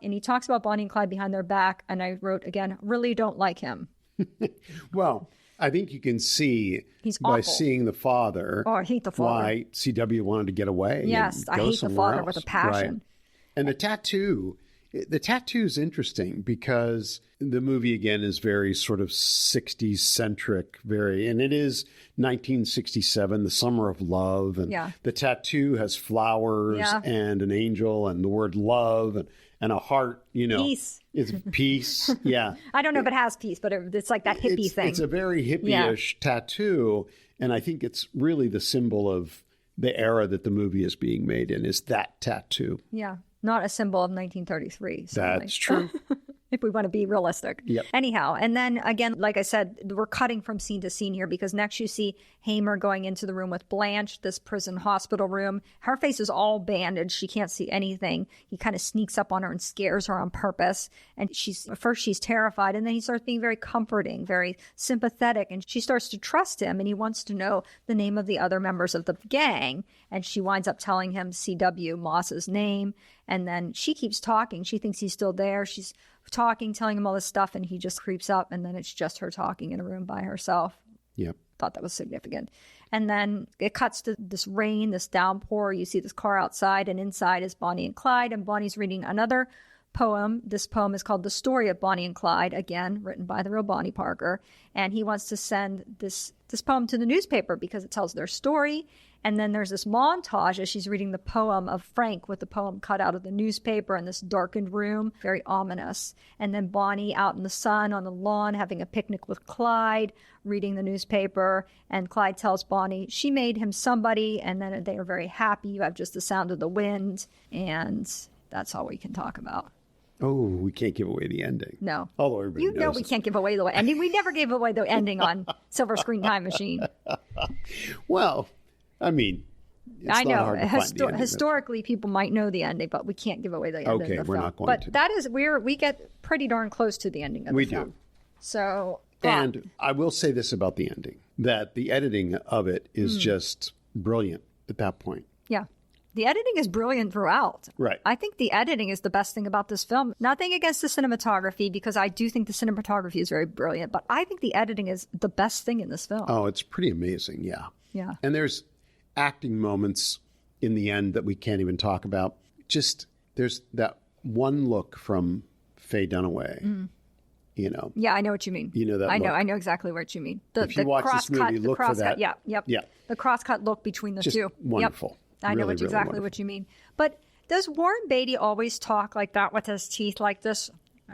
And he talks about Bonnie and Clyde behind their back. And I wrote again, really don't like him. Well, I think you can see He's by awful. seeing the father, Oh, I hate the father. why CW wanted to get away. Yes, and I go hate the somewhere father with else. a passion. Right. And the tattoo is interesting because the movie, again, is very sort of 60s centric, and it is 1967, the summer of love. And the tattoo has flowers and an angel and the word love and a heart, Peace. It's peace. Yeah. I don't know if it has peace, but it's like that hippie thing. It's a very hippie-ish tattoo. And I think it's really the symbol of the era that the movie is being made in, is that tattoo. Yeah. Not a symbol of 1933. Certainly. That's true. If we want to be realistic. Yep. Anyhow, and then again, like I said, we're cutting from scene to scene here because next you see Hamer going into the room with Blanche, this prison hospital room. Her face is all bandaged. She can't see anything. He kind of sneaks up on her and scares her on purpose. And first she's terrified, and then he starts being very comforting, very sympathetic, and she starts to trust him, and he wants to know the name of the other members of the gang. And she winds up telling him C.W. Moss's name. And then she keeps talking. She thinks he's still there. She's talking, telling him all this stuff, and he just creeps up, and then it's just her talking in a room by herself. Yep. Thought that was significant. And then it cuts to this rain, this downpour. You see this car outside, and inside is Bonnie and Clyde, and Bonnie's reading another poem. This poem is called The Story of Bonnie and Clyde, again, written by the real Bonnie Parker. And he wants to send this poem to the newspaper because it tells their story. And then there's this montage as she's reading the poem of Frank with the poem cut out of the newspaper in this darkened room, very ominous. And then Bonnie out in the sun on the lawn having a picnic with Clyde, reading the newspaper. And Clyde tells Bonnie she made him somebody, and then they are very happy. You have just the sound of the wind, and that's all we can talk about. Oh, we can't give away the ending. No. Although everybody knows. You know we can't give away the ending. We never gave away the ending on Silver Screen Time Machine. Well, I mean, it's I know. not hard to find the ending. Historically, people might know the ending, but we can't give away the ending. Okay, of the we're film. not going but to. That is, we get pretty darn close to the ending of the film. We do. So, And I will say this about the ending, that the editing of it is just brilliant at that point. Yeah. The editing is brilliant throughout. Right. I think the editing is the best thing about this film. Nothing against the cinematography, because I do think the cinematography is very brilliant, but I think the editing is the best thing in this film. Oh, it's pretty amazing. Yeah. Yeah. And there's acting moments in the end that we can't even talk about. Just there's that one look from Faye Dunaway. You know. Yeah, I know what you mean. You know that I look. know exactly what you mean. If you watch this movie, look for that. Yeah, yep. Yeah. The cross-cut look between the Just two. wonderful. Yep. I know Really, exactly really what you mean. But does Warren Beatty always talk like that with his teeth like this?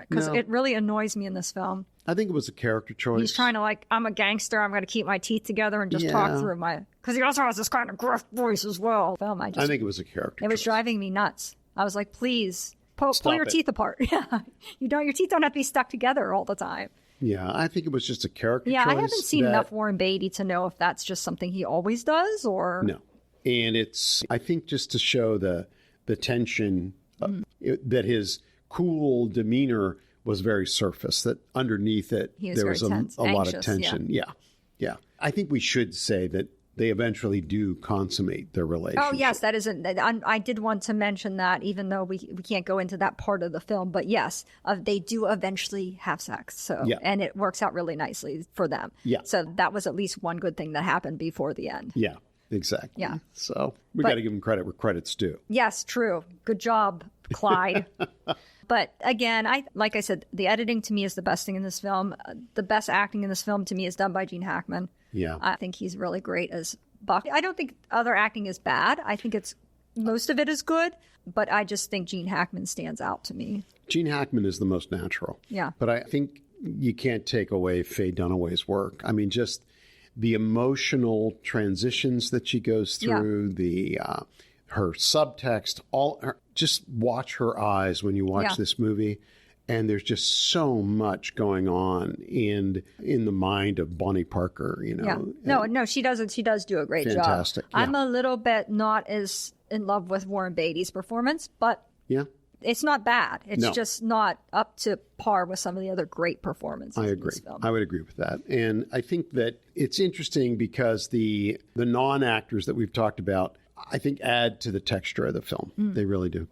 Because No. it really annoys me in this film. I think it was a character choice. He's trying to I'm a gangster. I'm going to keep my teeth together and just talk through because he also has this kind of gruff voice as well. I think it was a character It was choice. driving me nuts. I was like, please, pull your it. teeth apart. Yeah. Your teeth don't have to be stuck together all the time. Yeah, I think it was just a character choice. Yeah, I haven't seen that- enough Warren Beatty to know if that's just something he always does or... No. And it's, I think, just to show the tension, that his cool demeanor was very surface, that underneath it, there was a lot of tension. Yeah. I think we should say that they eventually do consummate their relationship. Oh, yes, that isn't. I did want to mention that, even though we can't go into that part of the film. But yes, they do eventually have sex. So, and it works out really nicely for them. Yeah. So that was at least one good thing that happened before the end. Yeah, exactly. Yeah. So we got to give them credit where credit's due. Yes, true. Good job, Clyde. But again, like I said, the editing to me is the best thing in this film. The best acting in this film to me is done by Gene Hackman. Yeah. I think he's really great as Buck. I don't think other acting is bad. I think most of it is good, but I just think Gene Hackman stands out to me. Gene Hackman is the most natural. Yeah. But I think you can't take away Faye Dunaway's work. I mean, just the emotional transitions that she goes through, her subtext, just watch her eyes when you watch this movie. And there's just so much going on in the mind of Bonnie Parker, you know. Yeah. No, she does do a great job. Fantastic. Yeah. I'm a little bit not as in love with Warren Beatty's performance, but it's not bad. It's just not up to par with some of the other great performances. I agree. In this film. I would agree with that. And I think that it's interesting because the non-actors that we've talked about, I think, add to the texture of the film. They really do.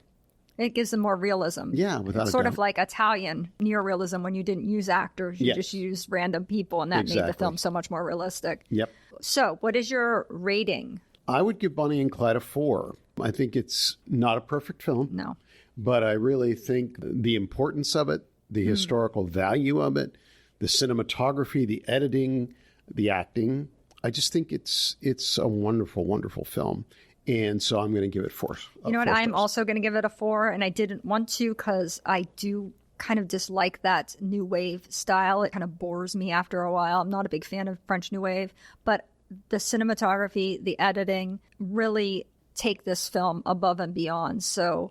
It gives them more realism. Yeah, without a doubt. Sort of like Italian neorealism when you didn't use actors. You just used random people, and that made the film so much more realistic. Yep. So what is your rating? I would give Bonnie and Clyde a 4. I think it's not a perfect film. No. But I really think the importance of it, the historical value of it, the cinematography, the editing, the acting, I just think it's a wonderful, wonderful film. And so I'm going to give it 4. You know what? I'm also going to give it a 4. And I didn't want to because I do kind of dislike that new wave style. It kind of bores me after a while. I'm not a big fan of French new wave. But the cinematography, the editing really take this film above and beyond. So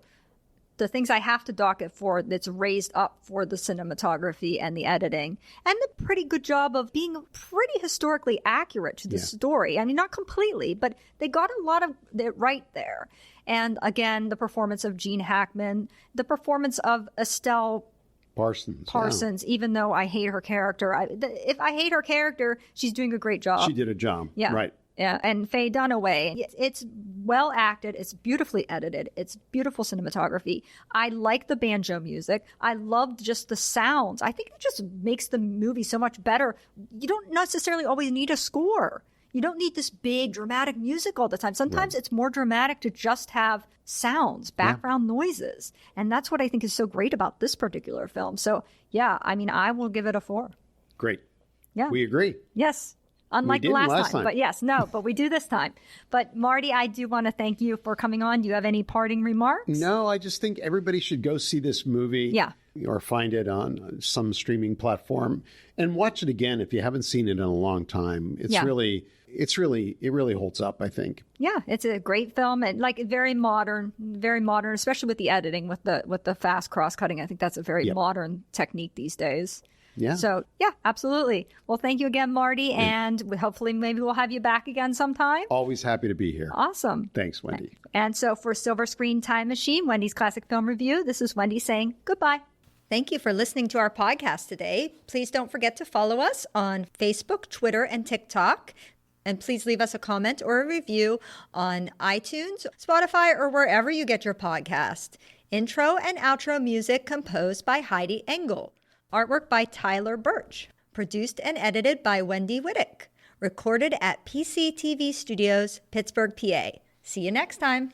the things I have to dock it for, that's raised up for the cinematography and the editing, and the pretty good job of being pretty historically accurate to the story. I mean, not completely, but they got a lot of it right there. And again, the performance of Gene Hackman, the performance of Estelle Parsons, even though I hate her character. If I hate her character, she's doing a great job. She did a job. Yeah. Right. Yeah, and Faye Dunaway. It's well acted. It's beautifully edited. It's beautiful cinematography. I like the banjo music. I loved just the sounds. I think it just makes the movie so much better. You don't necessarily always need a score. You don't need this big dramatic music all the time. Sometimes it's more dramatic to just have sounds, background noises. And that's what I think is so great about this particular film. So, yeah, I mean, I will give it a 4. Great. Yeah. We agree. Yes. Unlike the last time. But yes, but we do this time. But Marty, I do want to thank you for coming on. Do you have any parting remarks? No, I just think everybody should go see this movie. Yeah. Or find it on some streaming platform and watch it again if you haven't seen it in a long time. It really holds up, I think. Yeah, it's a great film and like very modern, especially with the editing, with the fast cross-cutting. I think that's a very modern technique these days. Yeah. So, yeah, absolutely. Well, thank you again, Marty. And hopefully maybe we'll have you back again sometime. Always happy to be here. Awesome. Thanks, Wendy. And so for Silver Screen Time Machine, Wendy's Classic Film Review, this is Wendy saying goodbye. Thank you for listening to our podcast today. Please don't forget to follow us on Facebook, Twitter, and TikTok. And please leave us a comment or a review on iTunes, Spotify, or wherever you get your podcast. Intro and outro music composed by Heidi Engel. Artwork by Tyler Birch. Produced and edited by Wendy Whittick. Recorded at PCTV Studios, Pittsburgh, PA. See you next time.